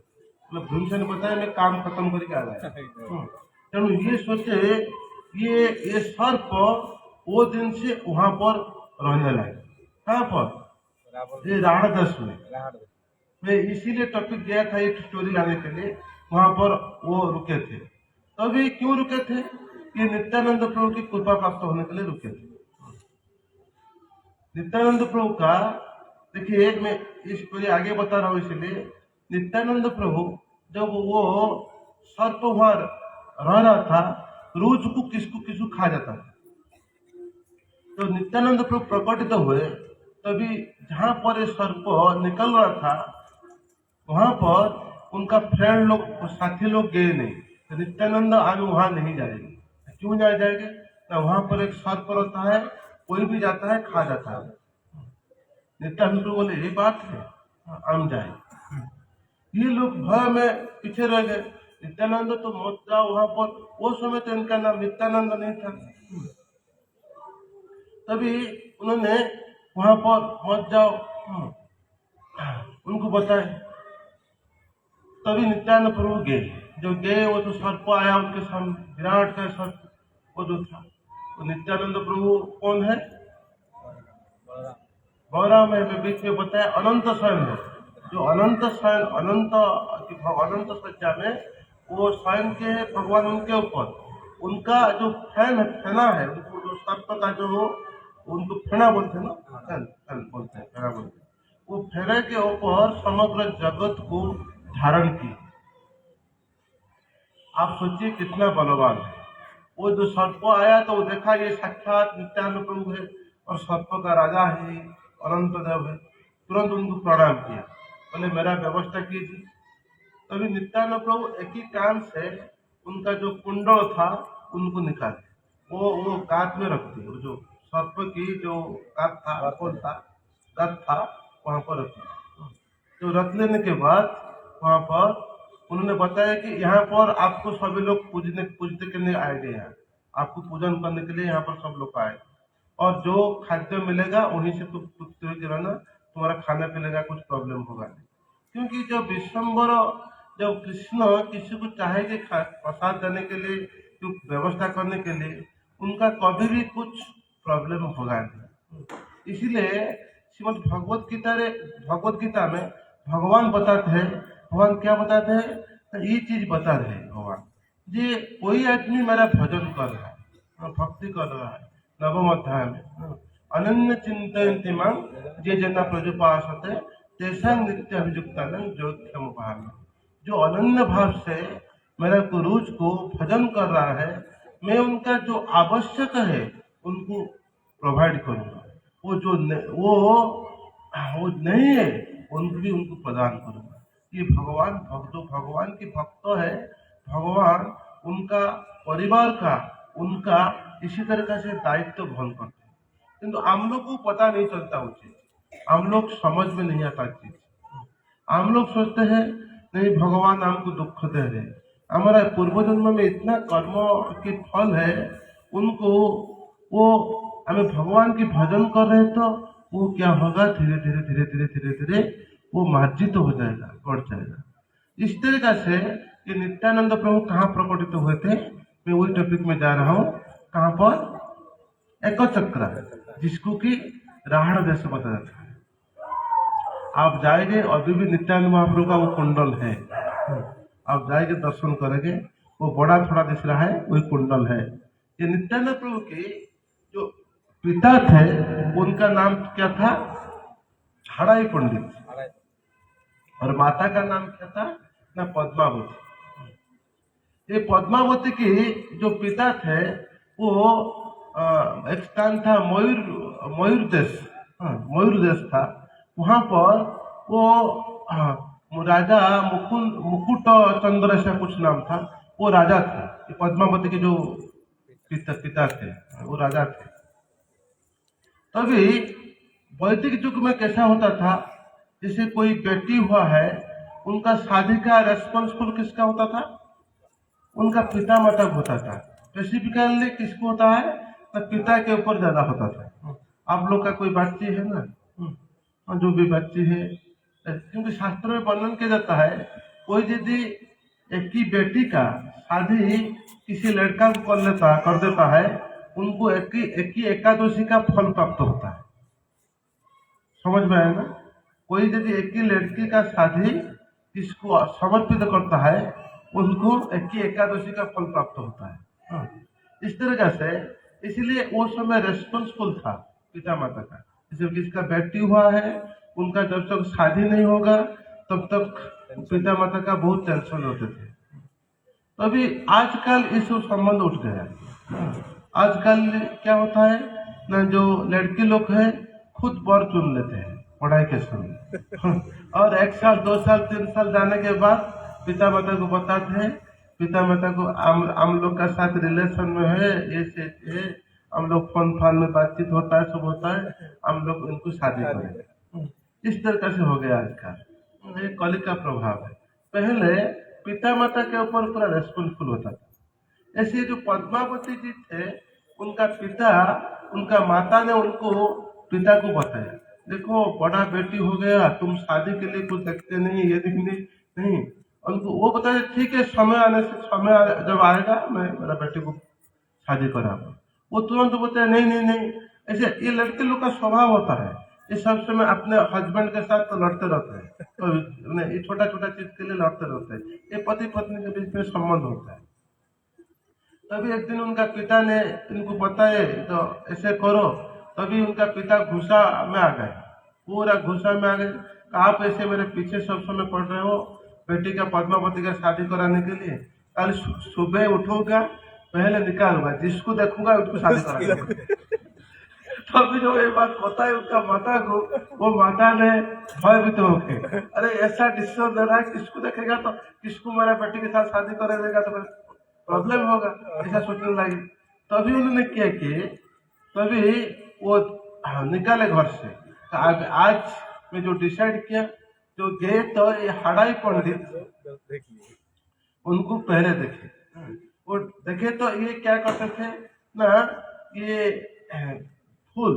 मतलब भीमसेन बताया मैं काम खत्म करके आ गया। तेणु ये सोचे, ये सर्प वो दिन से वहां पर रहने लगे। कहाँ पर, ये राणादस में। मैं इसीलिए टॉपिक गया था एक स्टोरी लाने के लिए, वहां पर वो रुके थे। तभी क्यों रुके थे, ये नित्यानंद प्रभु की कृपा प्राप्त होने के लिए रुके थे। नित्यानंद प्रभु का देखिए, मैं इस स्टोरी आगे बता रहा हूँ, इसलिए नित्यानंद प्रभु जब वो सर्प वहां रह रहा था, रोज को किसको खा जाता था। तो नित्यानंद प्रभु प्रकटित हुए, तभी जहां पर ये सर्प निकल रहा था, वहां पर उनका फ्रेंड लोग, साथी लोग गए नहीं। तो नित्यानंद आज वहां नहीं जाएंगे। क्यों जाएंगे ना, वहां पर एक सर्प रहता है, कोई भी जाता है खा जाता है। नित्यानंद प्रभु बोले ये बात है, हम जाए। ये लोग भय में पीछे रह गए। नित्यानंद तो मत जाओ वहां पर, वो समय तो इनका नाम नित्यानंद नहीं था। तभी उन्होंने वहां पर मत जाओ उनको बताए। तभी नित्यानंद प्रभु गए, जो गए वो तो सर्प आया उनके सामने, विराट का सर्प वो जो था। तो नित्यानंद प्रभु कौन है, बलराम है। बीच में बताया अनंत स्वयं है, जो अनंत स्वयं, अनंत सज्जा में वो स्वयं के है भगवान। उनके ऊपर उनका जो फेना है, उनको जो सर्प का जो उनको फेना बोलते हैं ना, फैन बोलते हैं, फेना बोलते हैं। वो फेरे के ऊपर समग्र जगत को धारण की। आप सोचिए कितना बलवान है। वो जो सर्प आया तो वो देखा ये साक्षात नित्यानंद प्रभु है और सर्प का राजा है, अनंत देव है। तुरंत उनको प्रणाम किया, बोले मेरा व्यवस्था कीजिए। तभी नित्यानंद प्रभु एक ही काम से उनका जो कुंडल था उनको निकाले, वो गात में रख दिए। वो जो सर्प की जो गात था, कौन था गात था, वहां पर रख दिया। तो रख लेने के बाद वहां पर उन्होंने बताया कि यहाँ पर आपको सभी लोग पूजने के लिए आएंगे, यहाँ आपको पूजन करने के लिए यहाँ पर सब लोग आए, और जो खाद्य मिलेगा वहीं से तुम रहना, तुम्हारा खाना मिलेगा, कुछ प्रॉब्लम होगा नहीं। क्योंकि जब विश्वम्बर, जब कृष्ण किसी को चाहेंगे प्रसाद देने के लिए, जो व्यवस्था करने के लिए, उनका कभी भी कुछ प्रॉब्लम होगा नहीं। इसीलिए श्रीमद भगवत गीता में भगवान बताते हैं, भगवान क्या बताते हैं, ये चीज बता रहे हैं भगवान, ये कोई आदमी मेरा भजन कर रहा है, भक्ति कर रहा है, नवम अध्याय में अनन्य चिंतयन्ति मां ये जना प्रजुपासते तेषां नित्य अभियुक्तानां ज्योतिषम भाव। जो अनन्य भाव से मेरा गुरुज को भजन कर रहा है, मैं उनका जो आवश्यक है उनको प्रोवाइड करूंगा। वो नहीं है उनको भी उनको प्रदान करूंगा। ये भगवान की भक्त है। भगवान उनका परिवार का उनका इसी तरह से दायित्व वहन करते हैं, किंतु हम लोग को पता नहीं चलता वो चीज, हम लोग समझ में नहीं आता चीज। हम लोग सोचते हैं नहीं भगवान हमको दुख दे रहे, हमारा पूर्व जन्म में इतना कर्म के फल है, उनको वो हमें भगवान की भजन कर रहे तो वो क्या होगा, धीरे धीरे धीरे धीरे धीरे धीरे वो मार्जित हो जाएगा, बढ़ जाएगा। इस तरीका से ये नित्यानंद प्रभु कहाँ प्रकटित हुए थे, मैं वही टॉपिक में जा रहा हूँ। कहाँ पर? एक चक्र, जिसको कि राहड़ देश बताया जाता है। आप जाएंगे अभी भी नित्यानंद महाप्रभु का वो कुंडल है, आप जाएंगे दर्शन करेंगे, वो बड़ा थोड़ा दिख रहा है, वही कुंडल है। ये नित्यानंद प्रभु के जो पिता थे उनका नाम क्या था? हड़ाई पंडित। और माता का नाम क्या था? ना पद्मावती। ये पद्मावती की जो पिता थे वो एक स्थान था मयूर देश, मयूर देश था। वहां पर वो राजा मुकुट चंद्र ऐसा कुछ नाम था, वो राजा थे। पद्मावती के जो पिता थे वो राजा थे। तभी वैदिक युग में कैसा होता था, जैसे कोई बेटी हुआ है, उनका शादी का रेस्पॉन्सिबल किसका होता था? उनका पिता माता होता था। स्पेसिफिकली किसको होता है? तो पिता के ऊपर ज्यादा होता था। आप लोग का कोई बच्ची है ना, जो भी बच्ची है, क्योंकि शास्त्र में वर्णन किया जाता है, कोई यदि एक ही बेटी का शादी किसी लड़का को कर देता है, उनको एक ही एकादशी का फल प्राप्त होता है। समझ में आया ना? कोई यदि एक ही लड़की का शादी किसको समर्पित करता है, उनको एक ही एकादशी का फल प्राप्त होता है। इस तरीके से, इसलिए वो समय रेस्पॉन्सिबल था पिता माता का। जैसे किसका बेटी हुआ है, उनका जब तक शादी नहीं होगा तब तक पिता माता का बहुत टेंशन होते थे। तभी आजकल इस संबंध उठ गया। आजकल क्या होता है ना, जो लड़के लोग हैं खुद वर चुन लेते हैं पढ़ाई के समय और 1 साल 2 साल 3 साल जाने के बाद पिता माता को बताते हैं, पिता माता को हम लोग का साथ रिलेशन में है, ये हम लोग फोन में बातचीत होता है, सब होता है, हम लोग उनको शादी करें। इस तरह से हो गया आजकल। ये कली का प्रभाव है। पहले पिता माता के ऊपर पूरा रेस्पॉन्सिबल होता था। ऐसे जो पद्मावती जी थे, उनका माता ने उनको पिता को बताया, देखो बड़ा बेटी हो गया, तुम शादी के लिए कुछ देखते नहीं, ये देखने नहीं। उनको वो बताया ठीक है, समय जब आएगा मैं मेरा बेटे को शादी कराऊंगा। वो तुरंत बताया नहीं नहीं नहीं। ऐसे ये लड़के लोग का स्वभाव होता है, ये सब समय अपने हस्बैंड के साथ तो लड़ते रहते हैं, तो ये छोटा छोटा चीज के लिए लड़ते रहते हैं। ये पति पत्नी के बीच में संबंध होता है। तभी एक दिन उनका पिता ने इनको बताया तो ऐसे करो। तभी उनका पिता गुस्सा में आ गए, पूरा गुस्सा में आ गए। आप ऐसे मेरे पीछे सब समय पड़ रहे हो बेटी का पद्मावती का शादी कराने के लिए, कल सुबह उठूंगा पहले निकालूंगा, जिसको देखूंगा उसको शादी कराऊंगा। तभी जो ये बात पता है उसका माता को, वो माता ने भयभीत होके, अरे ऐसा डिसीजन ले रहा है, किसको देखेगा तो किसको मेरा बेटी के साथ शादी करा देगा तो प्रॉब्लम होगा, ऐसा सोचने लगी। तभी उन्होंने क्या किए, तभी वो निकाले घर से। आज मैं जो डिसाइड किया, जो गए तो ये हड़ाई पंडित उनको पहले देखे, वो देखे तो ये क्या करते थे ना, ये फूल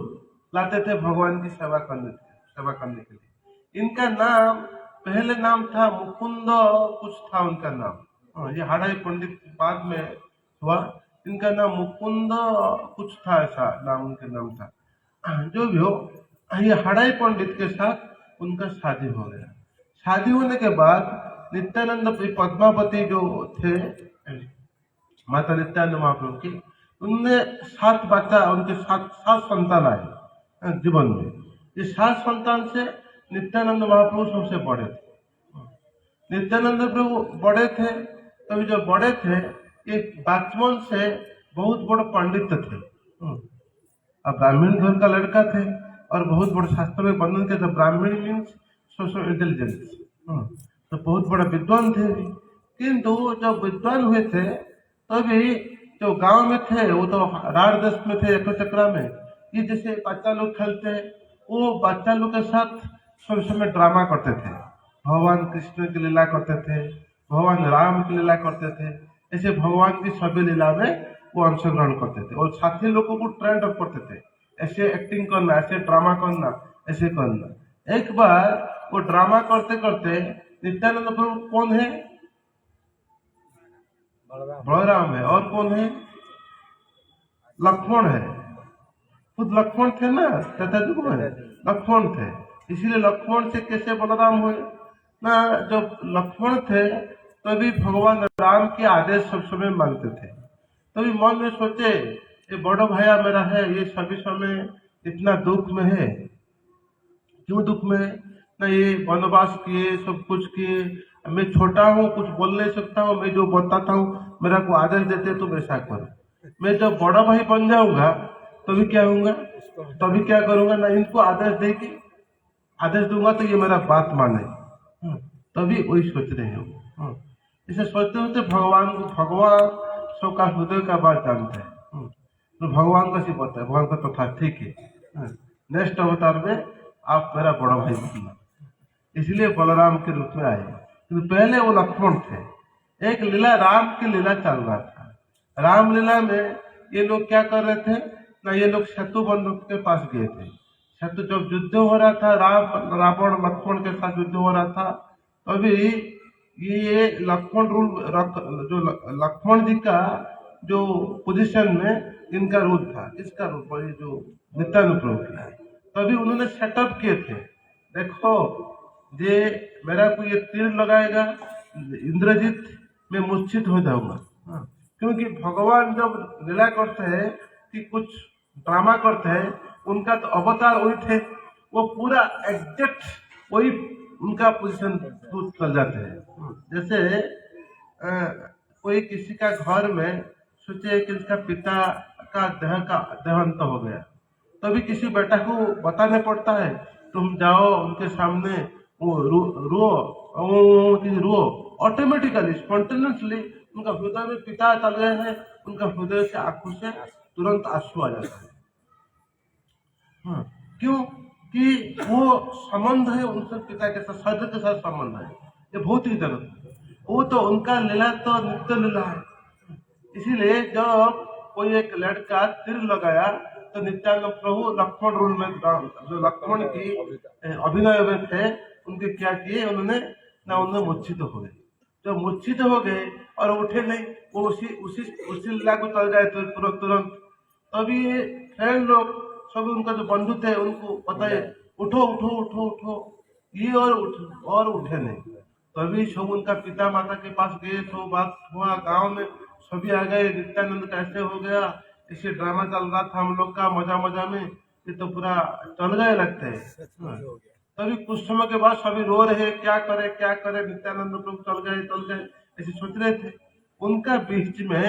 लाते थे भगवान की सेवा करने के लिए। इनका नाम पहले नाम था मुकुंद कुछ था उनका नाम। ये हड़ाई पंडित बाद में हुआ, इनका नाम मुकुंद कुछ था, ऐसा नाम उनका नाम था। जो भी हो, ये हड़ाई पंडित के साथ उनका शादी हो गया। शादी होने के बाद नित्यानंद पद्मावती जो थे माता नित्यानंद महाप्रभु की, उनने 7 बच्चा, उनके 7 संतान आए जीवन में। ये 7 संतान से नित्यानंद महाप्रभु सबसे बड़े थे। नित्यानंद प्रभु बड़े थे, तभी जो बड़े थे ये बचपन से बहुत बड़े पंडित थे। अब ब्राह्मण घर का लड़का थे और बहुत बड़े शास्त्र में वर्णन किया था। ब्राह्मण मीन्स सोशल इंटेलिजेंस, तो बहुत बड़ा विद्वान थे। किंतु जब विद्वान हुए थे तभी जो गांव में थे वो तो राढ़ देश में थे, एक चक्रा में। ये जैसे बच्चा लोग खेलते, वो बच्चा लोग के साथ सब समय ड्रामा करते थे। भगवान कृष्ण की लीला करते थे, भगवान राम की लीला करते थे। ऐसे भगवान की सभी लीला में वो अंशग्रहण करते थे और साथी लोगों को ट्रेंड अप करते थे, ऐसे एक्टिंग करना, ऐसे ड्रामा करना, ऐसे करना। एक बार वो ड्रामा करते करते नित्यानंद प्रभु कौन है? बलराम है। और कौन है? लक्ष्मण है। खुद लक्ष्मण थे ना, चतुर्युग में लक्ष्मण थे। इसीलिए लक्ष्मण से कैसे बलराम हुए ना? जब लक्ष्मण थे तभी भगवान राम के आदेश सब समय मानते थे। तभी मन में सोचे ये बड़ा भैया मेरा है, ये सभी समय इतना दुख में है, क्यों दुख में है ना? ये वनवास किए, सब कुछ किए, मैं छोटा हूँ, कुछ बोल नहीं सकता हूँ, मैं जो बताता हूँ मेरा को आदेश देते तो वैसा करो। मैं जब बड़ा भाई बन जाऊंगा तभी क्या होगा, तभी क्या करूंगा ना, इनको आदेश दे के आदेश दूंगा तो ये मेरा बात माने, तभी वही सोच रहे हो। इसे सोचते होते भगवान सबका हृदय का बात जानते हैं। तो भगवान को सी पता है, भगवान को तो था ठीक है, नेक्स्ट अवतार में आप मेरा बड़ा भाई बनना, इसलिए बलराम के रूप में आए। तो पहले वो लक्ष्मण थे। एक लीला, राम की लीला चल रहा था। रामलीला में ये लोग क्या कर रहे थे ना, ये लोग सेतु बंधु के पास गए थे। सेतु जब युद्ध हो रहा था, रावण लक्ष्मण के साथ युद्ध हो रहा था, तभी ये लक्ष्मण जो लक्ष्मण जी का जो पोजीशन में इनका रूल था, इसका रूल ये जो नित्यानंद प्रभु का, तभी उन्होंने सेटअप किए थे। देखो ये मेरा को ये तीर लगाएगा इंद्रजीत, मैं मूर्छित हो जाऊंगा। क्योंकि भगवान जब लीला करते हैं कि कुछ ड्रामा करते हैं, उनका तो अवतार वही थे, वो पूरा एग्जैक्ट वही उनका पोजीशन चल जाते हैं। जैसे कोई किसी का घर में सोचे कि उसका पिता का देहांत हो गया, तभी किसी बेटा को बताना पड़ता है, तुम जाओ उनके सामने वो रो, ऑटोमेटिकली स्पॉन्टेनियसली उनका हृदय में पिता चल गए हैं, उनका हृदय से आंखों से तुरंत आंसू आ जाता है। क्यों कि वो संबंध है उनसे, पिता के साथ, शरीर के साथ संबंध है, ये भौतिक जगत। वो तो उनका लीला तो नित्य लीला है। इसीलिए जब कोई एक लड़का तीर लगाया तो नित्यानंद प्रभु लक्ष्मण रोल में, जो लक्ष्मण की अभिनय में थे, उनके क्या किए, उन्होंने मूर्छित हो गए। जब मूर्छित हो गए और उठे नहीं, वो उसी लीला को चल जाए तो तुरंत। तभी फ्रेंड लोग सब, उनका जो बंधु थे, उनको पता है, उठो उठो उठो उठो, ये और उठे नहीं। तभी सब उनका पिता माता के पास गए, तो बात हुआ गांव में, सभी आ गए, नित्यानंद कैसे हो गया, इसे ड्रामा चल रहा था हम लोग का मजा मजा में, ये तो पूरा चल गए लगते है। तभी कुछ समय के बाद सभी रो रहे, क्या करे, नित्यानंद प्रभु चल गए ऐसे सोच रहे थे। उनका बीच में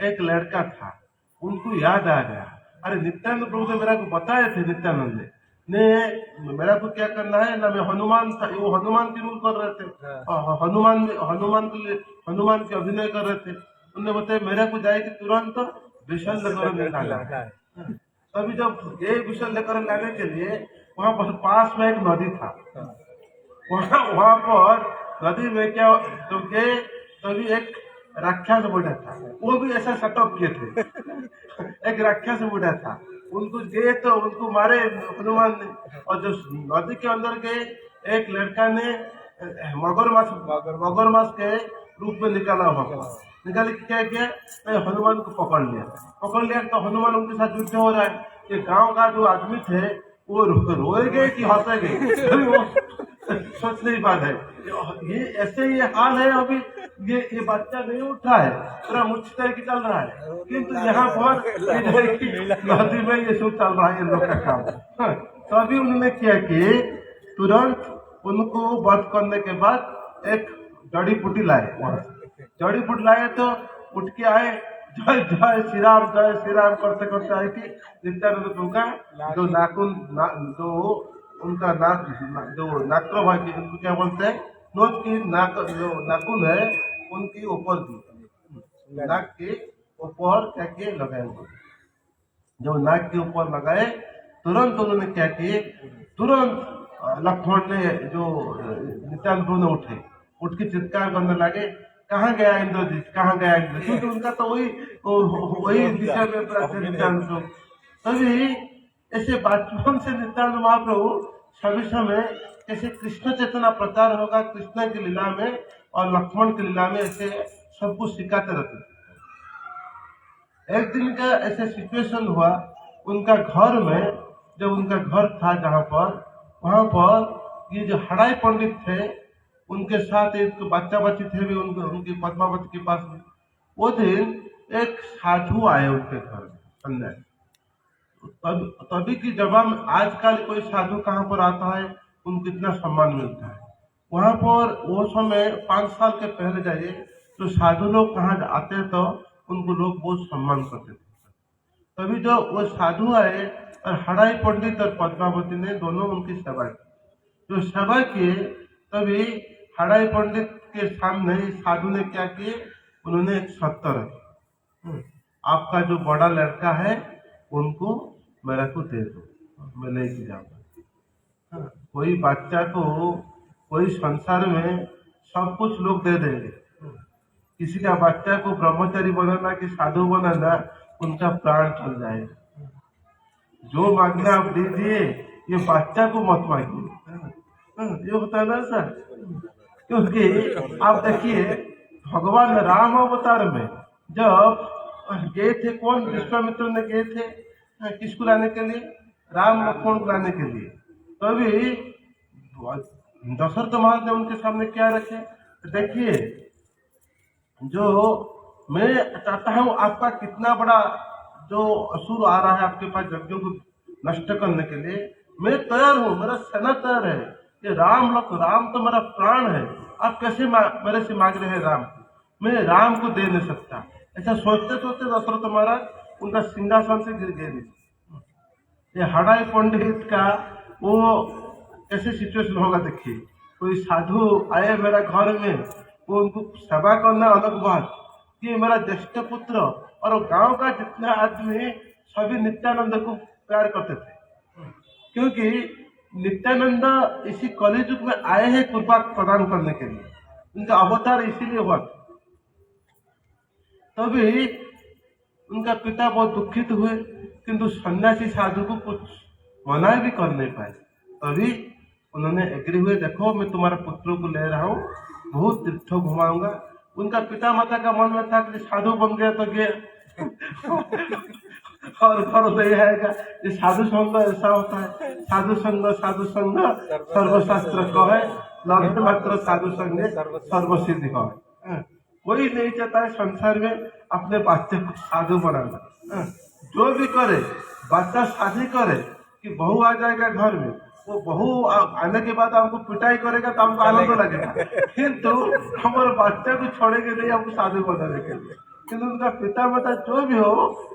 एक लड़का था, उनको याद आ गया, अरे नित्यानंद प्रभु तो मेरा को बताए थे, नित्यानंद ने मेरा को क्या करना है ना, मैं हनुमान था, वो हनुमान की रूल कर रहे थे, हनुमान के अभिनय कर रहे थे। उन्होंने बताया मेरा को जाएगी तुरंत विषल लेकर निकाला। तभी जब ये विषल लेकर लाने के लिए वहां पर पास में एक नदी था, वहां पर नदी में क्या जब गए, तभी एक राक्षस बैठा था, वो भी ऐसा सेटअप किए थे। एक राक्षस बैठा था, उनको गए तो उनको मारे हनुमान ने, और जब नदी के अंदर गए, एक लड़का ने मगरमच्छ के रूप में निकाला, निकाल के क्या किया, हनुमान को पकड़ लिया तो हनुमान उनके साथ युद्ध हो रहा है। ये गांव का जो आदमी थे वो रोएंगे कि हंसेंगे अभी वो सोच नहीं पा रहे। ये ऐसे ये हाल है अभी। ये बच्चा नहीं उठा है, पूरा मुच्छता की चल रहा है, किंतु यहाँ पर इधर की नदी में ये सब चल रहा है इन लोग का काम। हाँ, तो अभी उन्होंने क्या कि तुरंत उनको वध करने के बाद एक जड़ी बूटी लाए। वहां जड़ी बूटी लाए तो उठ के आए, जय जय श्री राम करते करते आए कि नित्यानंद प्रभु का जो नाखून जो उनका जो नाक्र भाई की उनको क्या बोलते हैं, नोच की जो नाखून है उनकी ऊपर की नाक के ऊपर क्या किए लगाए हुए। जब नाक के ऊपर लगाए तुरंत उन्होंने क्या किए, तुरंत लक्ष्मण ने जो नित्यानंद प्रभु ने उठ के चित्कार करने लगे, कहाँ गया इंद्रजीत, कहाँ गया इंद्रजीत, क्योंकि उनका तो वही विषय में नित्यानंद प्रभु। तभी ऐसे बचपन से नित्यानंद महाप्रभु सभी समय ऐसे कृष्ण चेतना प्रचार होगा कृष्ण की लीला में और लक्ष्मण की लीला में, ऐसे सब कुछ सिखाते रहते थे। एक दिन का ऐसे सिचुएशन हुआ उनका घर में, जब उनका घर था जहाँ पर, वहां पर ये जो हड़ाई पंडित थे उनके साथ एक बच्चा बच्ची थे भी उनकी पद्मावती के पास में। वो दिन एक साधु आए उनके घर में सन्यासी। तभी की जब आजकल कोई साधु कहाँ पर आता है उनको कितना सम्मान मिलता है। वहां पर वो समय 5 साल के पहले जाइए तो साधु लोग कहाँ आते हैं तो उनको लोग बहुत सम्मान करते थे। तभी जो वो साधु आए और हड़ाई पंडित और पद्मावती ने दोनों उनकी सेवा की। जो सेवा किए तभी हड़ाई पंडित के सामने साधु ने क्या किए, उन्होंने एक शर्त रखी, आपका जो बड़ा लड़का है उनको मेरे को दे दो, मैं लेके जाऊंगा। कोई बच्चा को कोई संसार में सब कुछ लोग दे देंगे, किसी का बच्चा को ब्रह्मचारी बनाना कि साधु बनाना उनका प्राण चल जाएगा। जो मांगना आप दीजिए, ये बच्चा को मत मांगिए। ये होता है ना सर, क्योंकि आप देखिए भगवान राम अवतार में जब गए थे, कौन विश्वामित्र ने गए थे किसको लाने के लिए, राम लक्ष्मण को लाने के लिए। तभी दशरथ महाराज ने उनके सामने क्या रखे, देखिए जो मैं चाहता हूँ आपका कितना बड़ा जो असुर आ रहा है आपके पास यज्ञों को नष्ट करने के लिए, मैं तैयार हूँ, मेरा सेना तैयार है। ये राम तो मेरा प्राण है, आप कैसे मेरे से मांग रहे हैं राम को, मैं राम को दे नहीं सकता। ऐसा सोचते सोचते दशरथ महाराज उनका सिंहासन से गिर गए। ये हड़ाई पंडित का वो कैसे सिचुएशन होगा देखिए, कोई साधु आए मेरा घर में, वो उनको सेवा करना अलग बात, ये मेरा ज्येष्ठ पुत्र और गांव का जितना आदमी सभी नित्यानंद को प्यार करते थे, क्योंकि नित्यानंद इसी कलियुग में आए हैं कृपा प्रदान करने के लिए, उनका अवतार इसीलिए हुआ। तभी उनका पिता बहुत दुखित हुए, किंतु सन्यासी साधु को कुछ मना भी कर नहीं पाए। तभी उन्होंने एग्री हुए, देखो मैं तुम्हारे पुत्रों को ले रहा हूँ, बहुत तीर्थ घुमाऊंगा। उनका पिता माता का मन में था कि साधु बन गया तो गया और घर नहीं आएगा। ये साधु संग ऐसा होता है, साधु संग सर्वशास्त्र कहे, लग्न मात्र साधु संग सर्वसिद्धि कहे। कोई नहीं चाहता है संसार में अपने बच्चे को साधु बनाना। जो भी करे बच्चा शादी करे कि बहू आ जाएगा घर में, वो बहू आने के बाद हमको पिटाई करेगा तो हमको आनंद लगेगा, किंतु हमारे बच्चे को छोड़ेंगे नहीं हमको साधु बनाने के लिए। किंतु उनका पिता माता जो भी हो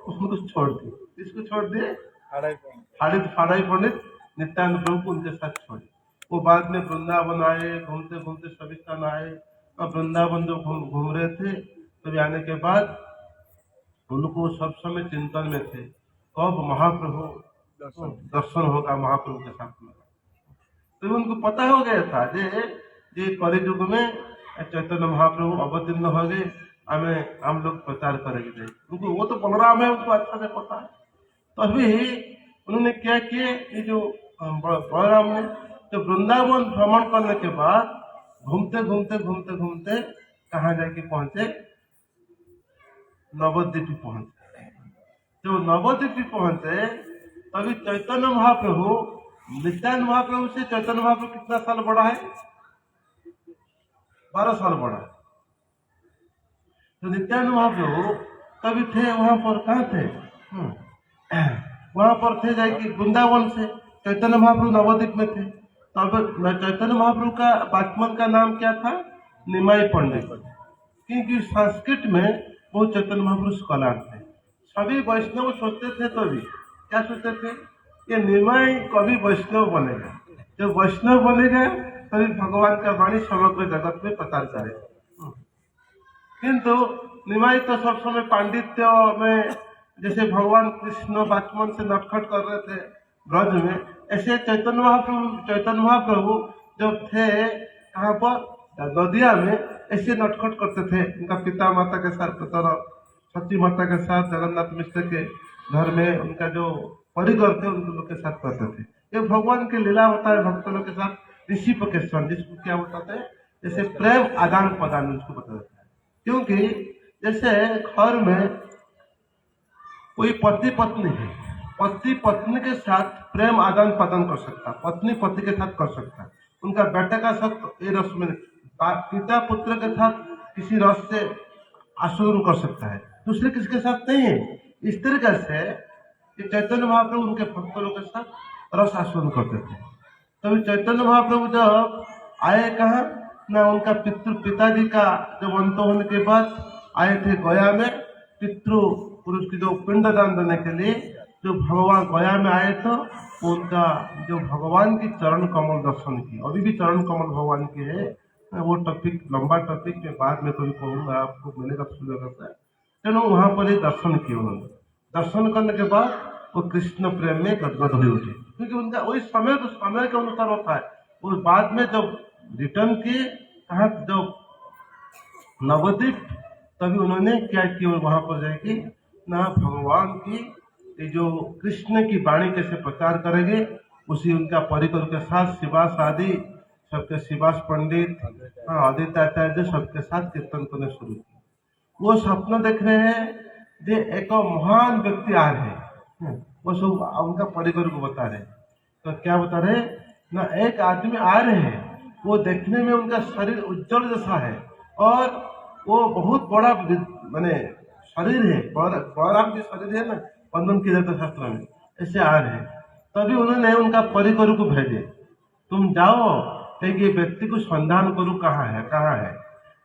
उनको छोड़ दिए। इसको छोड़ दिए हड़ाई पंडित नित्यानंद प्रभु को उनके साथ छोड़े। वो बाद में वृंदावन आए, घूमते घूमते सभी स्थान आए। और वृंदावन जो घूम रहे थे तभी आने के बाद उनको सब समय चिंतन में थे, कब महाप्रभु दर्शन होगा महाप्रभु के साथ में। तो उनको पता हो गया था जे कलियुग में चैतन्य महाप्रभु अवतीर्ण हो गए, हम लोग प्रचार करेंगे। उनको वो तो बलराम है, उनको अच्छा से पता है। तभी उन्होंने क्या किए, ये जो बलराम ने तो वृंदावन भ्रमण करने के बाद घूमते घूमते घूमते घूमते कहाँ जाके पहुंचे, नवद्वीप पहुंचे। जब नवद्वीप पहुंचे तभी चैतन्य महाप्रभु नित्यानंद महाप्रभु से चैतन्य महाप्रभु कितना साल बड़ा है? 12 साल बड़ा है। तो नित्यानंद महाप्रभु तभी थे वहां पर, कहाँ थे? वहां पर थे जाके वृंदावन से। चैतन्य महाप्रभु नवद्वीप में थे। तो अब चैतन्य महाप्रभु का बचपन का नाम क्या था? निमाई पंडित। क्योंकि संस्कृत में वो चैतन्य महाप्रभु स्कॉलर थे। सभी वैष्णव सोचते थे, तो भी क्या सोचते थे? ये निमाई कभी वैष्णव बनेगा। जब वैष्णव बनेगा तभी भगवान का वाणी समग्र जगत में प्रचार करेगा। किंतु निमाई तो सब समय पांडित्य में, जैसे भगवान कृष्ण बचपन से नटखट कर रहे थे ब्रज में, ऐसे चैतन्य महाप्रभु जब थे कहाँ पर? नदिया में, ऐसे नटखट करते थे। उनका पिता माता के साथ, सती माता के साथ, जगन्नाथ मिश्र के घर में उनका जो परिकर थे उन लोग के साथ करते थे। ये भगवान की लीला होता है भक्तों के साथ, रिसिप्रोकेशन, जिसको क्या बताते हैं? जैसे प्रेम आदान प्रदान, उसको बताते हैं। क्योंकि जैसे घर में कोई पति पत्नी है, पति पत्नी के साथ प्रेम आदान प्रदान कर सकता, पत्नी पति के साथ कर सकता, उनका बेटे का साथ ये रस में, पिता पुत्र के साथ किसी रस से आस्वादन कर सकता है, दूसरे किसके साथ नहीं है। इस तरीके से चैतन्य महाप्रभु उनके भक्तों के साथ रस आस्वादन करते थे। तभी चैतन्य महाप्रभु जब आए कहाँ ना, उनका पिताजी का जब अंत होने के बाद आए थे गया में, पितृ पुरुष की जो पिंडदान देने के लिए जो भगवान गया में आए, तो उनका जो भगवान की चरण कमल दर्शन की, अभी भी चरण कमल भगवान की है। वो टॉपिक लंबा टॉपिक में बाद में कभी कहूँगा, आपको मिलेगा सुनेगा। तेणु वहां पर ही दर्शन किए उन्होंने। दर्शन करने के बाद वो कृष्ण प्रेम में गदगद हो उठे, क्योंकि उनका वही समय तो समय के अनुसार होता है। वो बाद में जब रिटर्न किए कहा, जब नवद्वीप, तभी उन्होंने क्या किया, वहां पर जाके ना भगवान की जो कृष्ण की वाणी कैसे प्रचार करेंगे, उसी उनका परिकर के साथ शिवास आदि सबके, शिवास पंडित, आदित्य आचार्य सबके साथ कीर्तन करने शुरू किया। वो स्वप्न देख रहे हैं जे एक महान व्यक्ति आ रहे हैं, वो सब उनका परिकर को बता रहे। तो क्या बता रहे ना, एक आदमी आ रहे हैं, वो देखने में उनका शरीर उज्जवल जैसा है और वो बहुत बड़ा माने शरीर है, बलराम की शरीर है ना, बंधन की जाता शास्त्र में, ऐसे आ रहे हैं। तभी उन्होंने उनका परिकर को भेजे, तुम जाओ ये व्यक्ति को संधान करो, कहाँ है कहाँ है।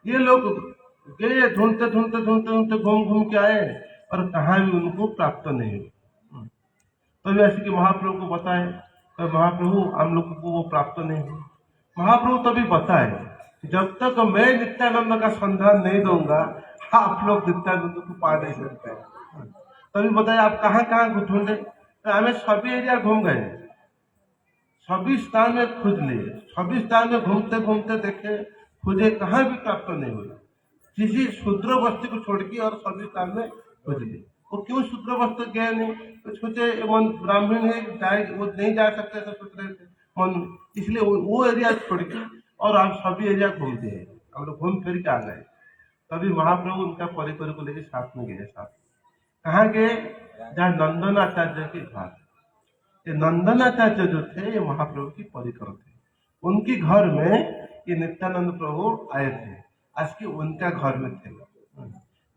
ये लोग गए, ढूंढते ढूंढते ढूंढते ढूंढते घूम घूम के आए और कहाँ भी उनको प्राप्त नहीं हुई। तभी ऐसे कि महाप्रभु को बताए, तो महाप्रभु हम लोग को वो प्राप्त नहीं हुई। महाप्रभु तभी बताए, जब तक मैं नित्यानंद का संधान नहीं दूंगा, आप लोग नित्यानंद को पा नहीं सकते। तभी बताए आप कहाँ कहाँ ढूंढे, तो हमें सभी एरिया घूम गए, सभी स्थान में खोज लिए, सभी स्थान में घूमते घूमते देखे, खोजे, कहाँ भी प्राप्त नहीं हुई। किसी शूद्र बस्ती को छोड़ के और सभी स्थान में खोज लिए। वो क्यों शूद्र बस्ती गए नहीं, तो सोचे मन ब्राह्मण है, जाए वो नहीं जा सकते, तो सोच रहे थे मन, इसलिए वो एरिया छोड़ के और आप सभी एरिया घूमते हैं, हम लोग घूम फिर के आ गए। तभी महाप्रभु उनका परिकर को लेकर साथ में गए। साथ कहाँ गए? जहाँ नंदनाचार्य के घर। ये नंदनाचार्य जो थे ये महाप्रभु की परिकर थे, उनके घर में ये नित्यानंद प्रभु आए थे। आज के उनका घर में थे।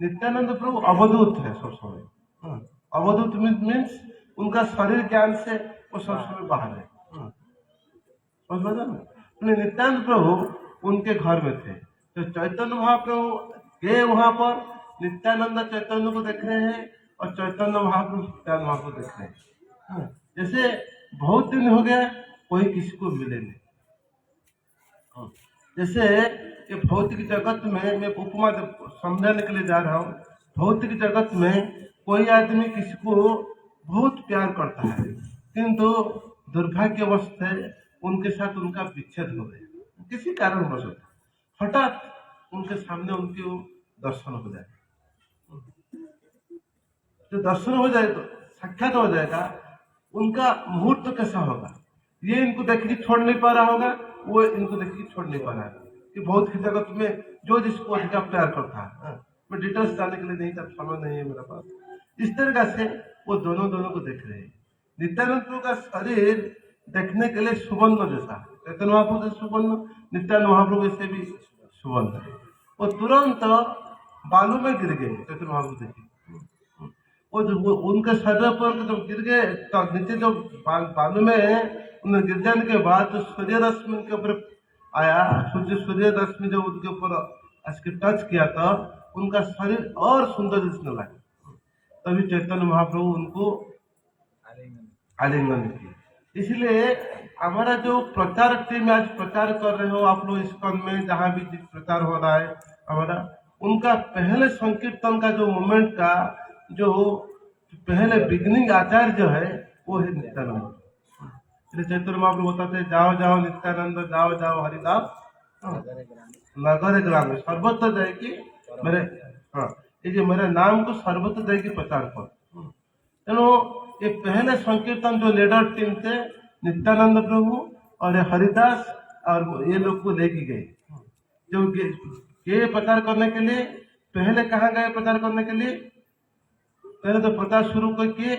नित्यानंद प्रभु अवधूत है सब समय। अवधूत मीन्स उनका शरीर ज्ञान से वो सब समय बाहर है। नित्यानंद प्रभु उनके घर में थे। तो चैतन्य महाप्रभु गए वहां पर, नित्यानंद चैतन्य को देख रहे हैं और चैतन्य महाप्रभु नित्यानंद महाप्रभु देख रहे हैं। जैसे बहुत दिन हो गया कोई किसी को मिले नहीं। जैसे ये भौतिक जगत में, मैं उपमा समझाने के लिए जा रहा हूँ, भौतिक जगत में कोई आदमी किसी को बहुत प्यार करता है, किंतु दुर्भाग्यवश से उनके साथ उनका विच्छेद हो गया, किसी कारणवश हठात उनके सामने उनके दर्शन हो जाए। जो दर्शन हो जाए तो साक्षात हो जाएगा, उनका मुहूर्त तो कैसा होगा, ये इनको देख के छोड़ नहीं पा रहा होगा, वो इनको देख के छोड़ नहीं पा रहा है। कि भौतिक जगत में जो जिसको अधिक प्यार करता है, मैं डिटेल्स जानने के लिए नहीं था, समय नहीं है मेरे पास। इस तरह से वो दोनों को देख रहे हैं। नित्यानंद प्रभु का शरीर देखने के लिए सुवर्ण जैसा, चैतन्य महाप्रभु जैसे सुवर्ण, नित्यानंद महाप्रभु ऐसे भी सुवर्ण है। वो तुरंत बालू में गिर गए चैतन्य महाप्रभु देखिए, वो उनके शरीर पर जब गिर गए तो नीचे जो बालू में उन्हें गिर जाने के बाद जो सूर्य रश्मि उनके ऊपर आया, सूर्य रश्मि जब उनके ऊपर इसके टच किया था उनका शरीर और सुंदर दिखने लगा। तभी चैतन्य महाप्रभु उनको आलिंगन किए। इसलिए हमारा जो प्रचार टीम आज प्रचार कर रहे हो आप लोग इस्कॉन में, जहाँ भी प्रचार हो रहा है हमारा, उनका पहले संकीर्तन का जो मोमेंट का जो पहले बिगनिंग आचार्य जो है वो है नित्यानंद। इसलिए चैतन्य महाप्रभु बताते जाओ जाओ नित्यानंद, जाओ जाओ हरिदास नगर ग्राम सर्वत्र जाएगी मेरे, हाँ ये जो मेरे नाम को सर्वत्र जाएगी प्रचार कर। तेणु ये पहले संकीर्तन जो लीडर टीम थे नित्यानंद प्रभु और हरिदास और ये लोग को लेके गए, जो ये प्रचार करने के लिए पहले कहाँ गए प्रचार करने के लिए, पहले तो प्रचार शुरू करके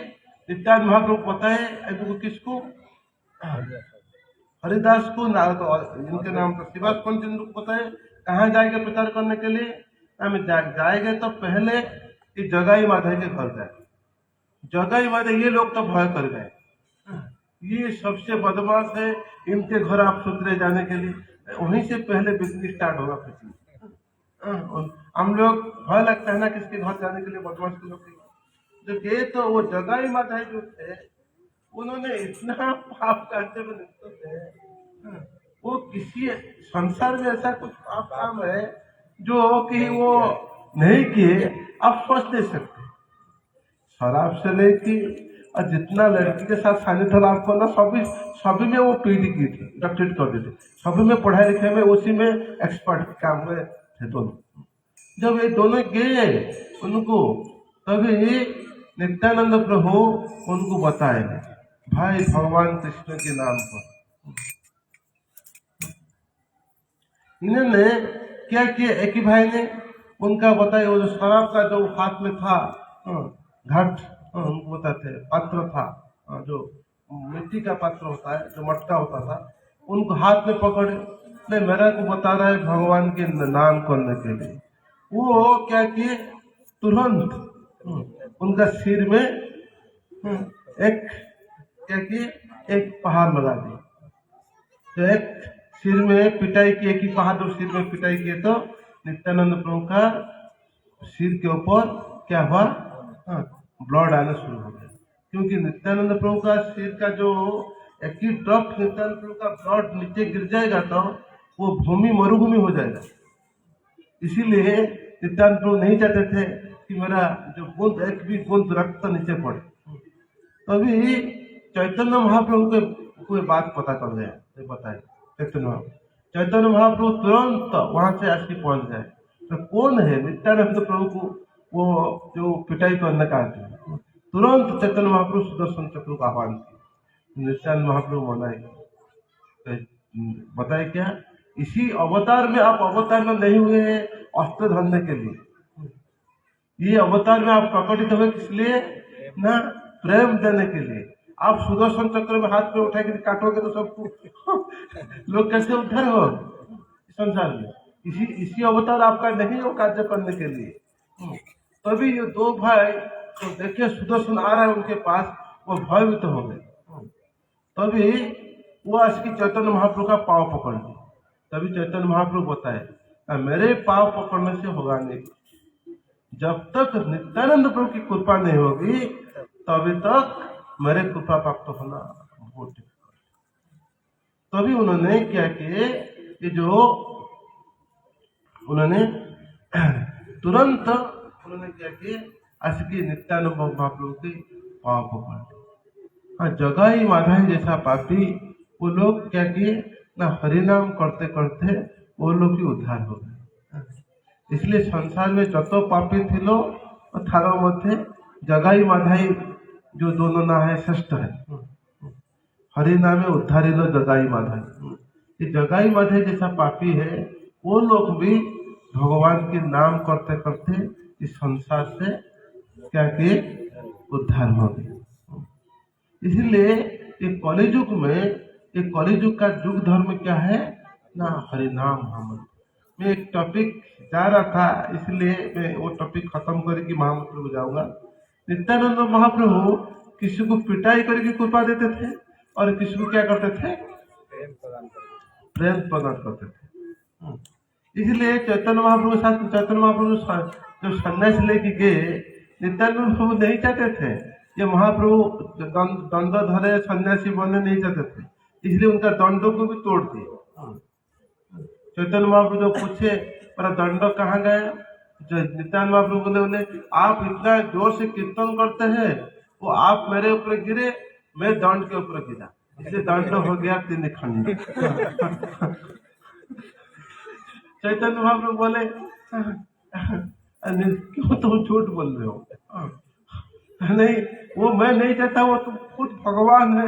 नित्यानंद महाप्रभु बताए किसको, हरिदास को, इनके नाम पर शिवास पंत को बताए कहाँ जाएंगे प्रचार करने के लिए, हम जाएंगे तो पहले ये जगाई माधव के घर जाए। जगाई माधव ये लोग तो भय कर गए, ये सबसे बदमाश है, इनके घर आप सुधरे जाने के लिए, वहीं से पहले बिजनेस स्टार्ट होगा कुछ। हम लोग भय लगता है ना किसके घर जाने के लिए, बदमाश के लोग जो गए तो वो जगाई माधव जो थे उन्होंने इतना पाप करते हुए निकलते थे, वो किसी संसार में ऐसा कुछ पाप काम है जो कि वो नहीं किए आप सोच नहीं सकते। शराब से लेके और जितना लड़की के साथ सानिध्य लाभ करना सभी में वो पीढ़ी की थी, डॉक्टरेट कर देते, सभी में पढ़ाई लिखाई में उसी में एक्सपर्ट काम में थे दोनों। जब ये दोनों गए उनको, तभी नित्यानंद प्रभु उनको बताए भाई भगवान कृष्ण के नाम पर। इन्होंने क्या किया, एक ही भाई ने उनका बताया, वो जो शराब का जो हाथ में था घट, उनको बताते पात्र था, जो मिट्टी का पात्र होता है, जो मटका होता था, उनको हाथ में पकड़े, नहीं मेरा को बता रहा है भगवान के नाम करने के लिए। वो क्या किए, तुरंत उनका सिर में एक क्या किए, एक पहाड़ लगा दिए। तो एक सिर में पिटाई की, एक ही पहाड़ जो सिर में पिटाई किए तो नित्यानंद प्रभु का सिर के ऊपर क्या हुआ, ब्लड आना शुरू हो गया। क्योंकि नित्यानंद प्रभु का सिर का जो एक ही ड्रॉप नित्यानंद प्रभु का ब्लड नीचे गिर जाएगा तो वो भूमि मरुभूमि हो जाएगा। इसीलिए नित्यानंद प्रभु नहीं चाहते थे कि मेरा जो बूंद, एक भी बूंद रक्त नीचे पड़े। तभी चैतन्य महाप्रभु को बात पता कर गया, बताए चैतन्य महाप्रभु तुरंत वहां से आके पहुंच गए। तो कौन है नित्यानंद प्रभु को वो जो पिटाई करने का आते, तुरंत चैतन्य महाप्रभु सुदर्शन चक्र का आह्वान किया। नित्यानंद महाप्रभु मनाए, बताए क्या, इसी अवतार में आप अवतार में नहीं हुए हैं अस्त्र धरने के लिए, ये अवतार में आप प्रकटित हुए किस लिए ना, प्रेम देने के लिए। आप सुदर्शन चक्र में हाथ पे उठा के काटोगे तो सबको लोग कैसे उद्धार हो संसार में, इसी अवतार आपका नहीं हो कार्य करने के लिए। तभी ये दो भाई तो देखिए सुदर्शन आ रहा है उनके पास, वो भयभीत तो हो गए। तभी वो आज की चैतन्य महाप्रभु का पांव पकड़ ली। तभी चैतन्य महाप्रभु बताए मेरे पांव पकड़ने से होगा नहीं, जब तक नित्यानंद प्रभु की कृपा नहीं होगी तभी तक मेरे कृपा प्राप्त होना बहुत। तभी उन्होंने क्या किए, ये जो उन्होंने तुरंत उन्होंने क्या किए, आज की नित्यानंद महाप्रभु के पांव पकड़। जगाई माधव जैसा पापी वो लोग क्या किए ना, हरिनाम करते करते वो लोग की उद्धार हो गए। इसलिए संसार में जतो पापी थे लो थारो मध्य जगाई माधाई जो दोनों ना है श्रेष्ठ है। हरिनाम में उद्धारी लो जगाई माधाई। ये जगाई माधाई जैसा पापी है वो लोग भी भगवान के नाम करते करते इस संसार से क्या किए, उद्धार हो गए। इसलिए ये कलियुग में, ये कलियुग का युग धर्म क्या है ना, हरिनाम महामंत्र। मैं एक टॉपिक जा रहा था, इसलिए मैं वो टॉपिक खत्म करके महामंत्र को जाऊंगा। नित्यानंद महाप्रभु किसी को पिटाई करके कृपा देते थे और किसी को क्या करते थे, प्रेम प्रदान करते थे। इसलिए चैतन्य महाप्रभु के साथ, चैतन्य महाप्रभु जो संन्यास लेके गए, नित्यानंद प्रभु नहीं चाहते थे ये महाप्रभु दंड धरे सन्यासी बनने नहीं चाहते थे, इसलिए उनका दंडों को भी तोड़ दिए। चैतन्य महाप्रभु जो पूछे मेरा दंड कहाँ गया, जो नित्यानंद महाप्रभु बोले आप इतना जोर से कीर्तन करते हैं, वो आप मेरे ऊपर गिरे, मैं दंड के ऊपर गिरा, इसलिए दंड हो गया 3 खंड। चैतन्य महाप्रभु बोले क्यों तुम झूठ बोल रहे हो, नहीं वो मैं नहीं चाहता, वो तुम खुद भगवान है,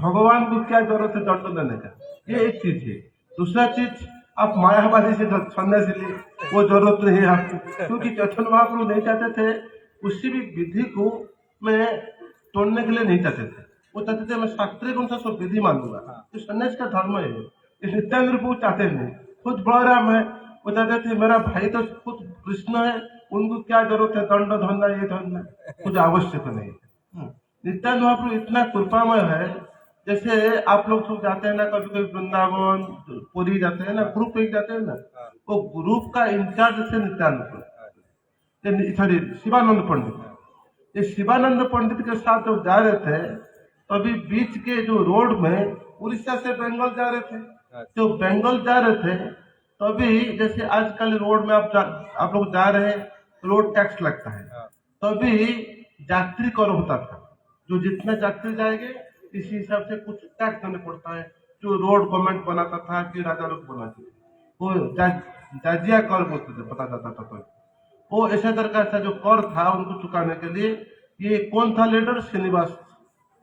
भगवान को क्या जरूरत है दंड देने का, ये एक चीज है। दूसरा चीज आप मायावादी से सन्यासी लिए, वो जरूरत नहीं है आपको, क्योंकि चैतन्य महाप्रभु नहीं चाहते थे उसी भी विधि को मैं तोड़ने के लिए नहीं चाहते थे, वो चाहते थे मैं शास्त्रीय अनुसार सब विधि मानूंगा, तो सन्यास का धर्म है। नित्यानंद प्रभु चाहते नहीं, खुद बलराम है, वो चाहते थे मेरा भाई तो खुद कृष्ण है, उनको क्या जरूरत है दंड धरना, ये धरना कुछ आवश्यक नहीं है। नित्यानंद महाप्रभु इतना कृपामय है, जैसे आप लोग सब जाते हैं ना कभी कभी वृंदावन पुरी जाते हैं ना, ग्रुप एक जाते हैं ना, वो ग्रुप का इंचार्ज से नित्यानंद, सॉरी शिवानंद पंडित, ये शिवानंद पंडित के साथ जब जा रहे थे तभी बीच के जो रोड में उड़ीसा से बंगाल जा रहे थे, जो बंगाल जा रहे थे तभी जैसे आजकल रोड में आप लोग जा रहे हैं रोड टैक्स लगता है, तभी यात्री कर होता था, जो जितना यात्री जाएंगे इसी हिसाब से कुछ टैक्स देना पड़ता है, जो रोड गवर्नमेंट बनाता था कि राजा लोग बनाते थे, वो जाजिया कर बोलते थे, पता जाता था। तो वो ऐसा तरह का जो कर था उनको चुकाने के लिए, ये कौन था लीडर, श्रीनिवास,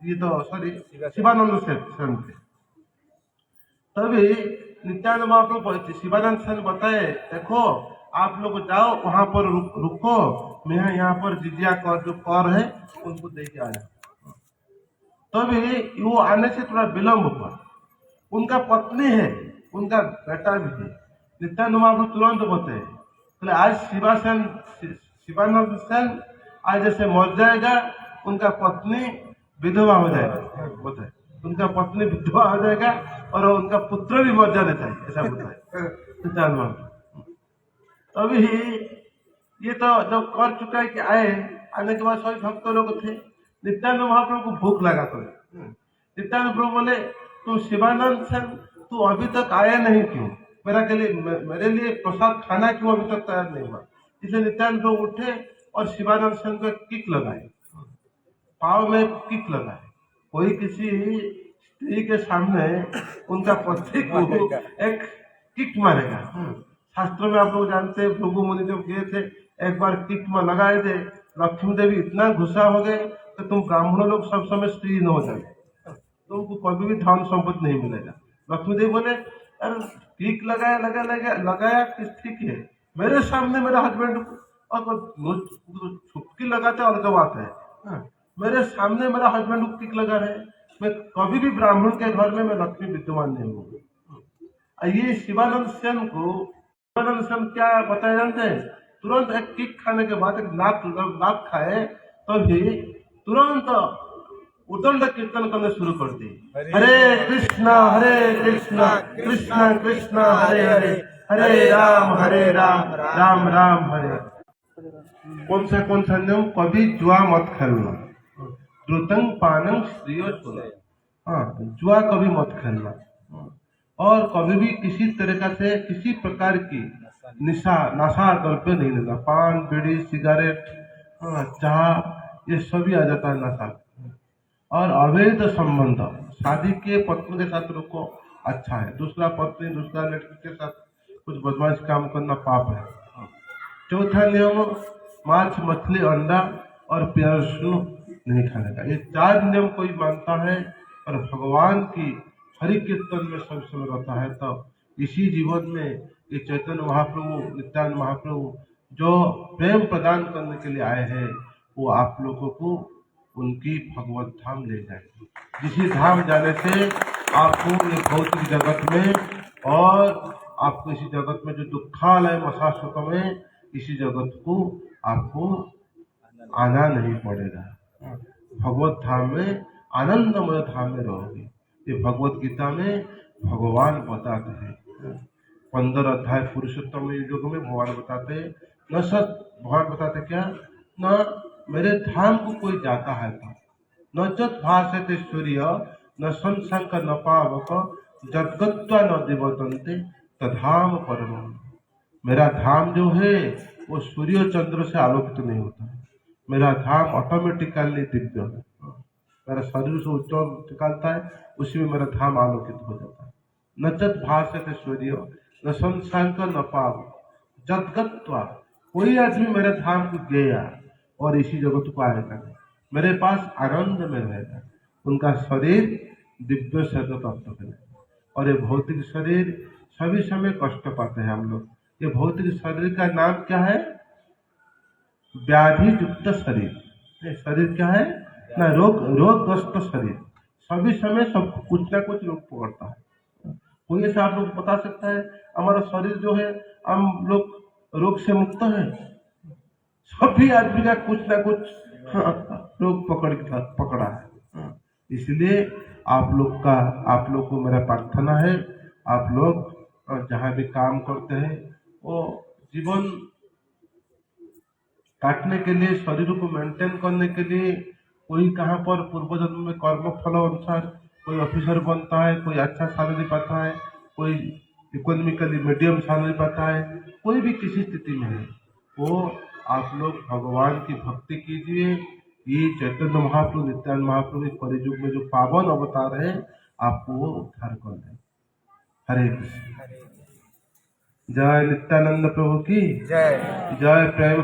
ये तो सॉरी शिवानंद सेन थे। तभी नित्यानंद महाप्रभु शिवानंद सेन बताए देखो आप लोग जाओ वहां पर रुको, मैं यहाँ पर जिजिया कर जो कर है उनको दे के आया। तभी वो आने से थोड़ा विलम्ब हुआ, उनका पत्नी है, उनका बेटा भी है। नित्यानंद महाप्रभु तुरंत बताए बोले आज शिवानंद सेन आज जैसे मर जाएगा, उनका पत्नी विधवा हो जाएगा, बताए उनका पत्नी विधवा हो जाएगा और उनका पुत्र भी मर जाना चाहिए, ऐसा बताए नित्यानंद महाप्रभु। तभी ये तो जब कर चुका है कि आने के बाद सभी भक्त लोग थे, नित्यानंद महाप्रभु को भूख लगा तो नित्यानंद प्रभु बोले तुम शिवानंद सेन तू अभी तक आया नहीं क्यों, मेरे लिए प्रसाद खाना क्यों अभी तक तैयार नहीं हुआ। इसलिए नित्यानंद प्रभु उठे और शिवानंद सेन को किक लगाए, पाव में किक लगाए। कोई किसी स्त्री के सामने उनका पति को एक किक मारेगा, शास्त्रों में आप लोग जानते हैं भृगु मुनि जब गए थे एक बार किक में लगाए थे, लक्ष्मी देवी इतना गुस्सा हो गए कि तुम ब्राह्मणों लोग सब समय स्त्री न हो जाए, तुमको कभी भी धन संपत्ति नहीं मिलेगा। लक्ष्मी देवी बोले अरे किक लगाया किस ठीक है, मेरे सामने मेरा हस्बैंड छुपकी लगाते अलग बात है, मेरे सामने मेरा हस्बैंड को किक लगा रहे, मैं कभी भी ब्राह्मण के घर में मैं लक्ष्मी विद्यमान नहीं हूँ। ये शिवानंद सेन क्या बताया जानते हैं, तुरंत एक किक खाने के बाद एक लाख खाए तो भी तुरंत उदंड कीर्तन करने शुरू कर दी, हरे कृष्णा कृष्णा कृष्णा हरे हरे, हरे राम राम राम हरे। कौन सा नियम, कभी जुआ मत खेलना, द्रुतंग पानंग स्त्रियों सुना, हाँ जुआ कभी मत खेलना, और कभी भी किसी तरह से किसी प्रकार की नशा द्रव्य नहीं लेना, पान बीड़ी सिगरेट चाह ये सभी आ जाता है नशा। और अवैध संबंध, शादी के पत्नी के साथ रुको अच्छा है, दूसरा पत्नी दूसरा लड़की के साथ कुछ बदमाश काम करना पाप है। चौथा नियम, मांस मछली अंडा और प्याज नहीं खाने का। ये 4 नियम कोई मानता है और भगवान की हरि कीर्तन में सब समय रहता है, तो इसी जीवन में ये चैतन्य महाप्रभु नित्यानंद महाप्रभु जो प्रेम प्रदान करने के लिए आए हैं, वो आप लोगों को उनकी भगवत धाम ले जाएगी। जिसी धाम जाने से आपको ये भौतिक जगत में और आपको इसी जगत में जो दुखालय मशाश्वत में इसी जगत को आपको आना नहीं पड़ेगा। भगवत धाम में आनंदमय धाम में रहोगे। ये भगवत गीता में भगवान बताते हैं। 15 अध्याय पुरुषोत्तम युग में भगवान बताते हैं न सत भगवान बताते क्या न मेरे धाम को कोई जाता है था न चत भाषते सूर्य न संशंक न पावक जगत्वा न दिवतंते तधाम परम। मेरा धाम जो है वो सूर्य चंद्र से आलोकित नहीं होता। मेरा धाम ऑटोमेटिकली दिव्य है। मेरा शरीर से उज्जवल निकलता है, उसी में मेरा धाम आलोकित हो जाता है। न चत भाषते सूर्य न संशंक न पावक जगत्वा। कोई आदमी मेरे धाम को गया और इसी जगत को आएगा नहीं, मेरे पास आनंद में रहेगा। उनका शरीर दिव्य शरीर प्राप्त करेगा। और ये भौतिक शरीर सभी समय कष्ट पाते हैं हम लोग। ये भौतिक शरीर का नाम क्या है? व्याधि युक्त शरीर। ये शरीर क्या है ना? रोगग्रस्त शरीर। सभी समय सब कुछ ना कुछ रोग पकड़ता है। कोई ऐसा आप लोग बता सकता है हमारा शरीर जो है हम लोग रोग से मुक्त है? सभी आदमी का कुछ ना कुछ रोग पकड़ा है। इसलिए आप लोग को मेरा प्रार्थना है, आप लोग जहाँ भी काम करते हैं वो जीवन काटने के लिए, शरीर को मेंटेन करने के लिए कोई कहाँ पर पूर्व जन्म में कर्म फल अनुसार कोई ऑफिसर बनता है, कोई अच्छा सैलरी पाता है, कोई इकोनॉमिकली मीडियम सैलरी पाता है, कोई भी किसी स्थिति में है। वो आप लोग भगवान की भक्ति कीजिए। ये चैतन्य महाप्रभु नित्यानंद महाप्रभु कलियुग में जो पावन अवतार है आपको वो उद्धार कर दे। हरे कृष्ण। जय नित्यानंद प्रभु की जय। जय प्रेम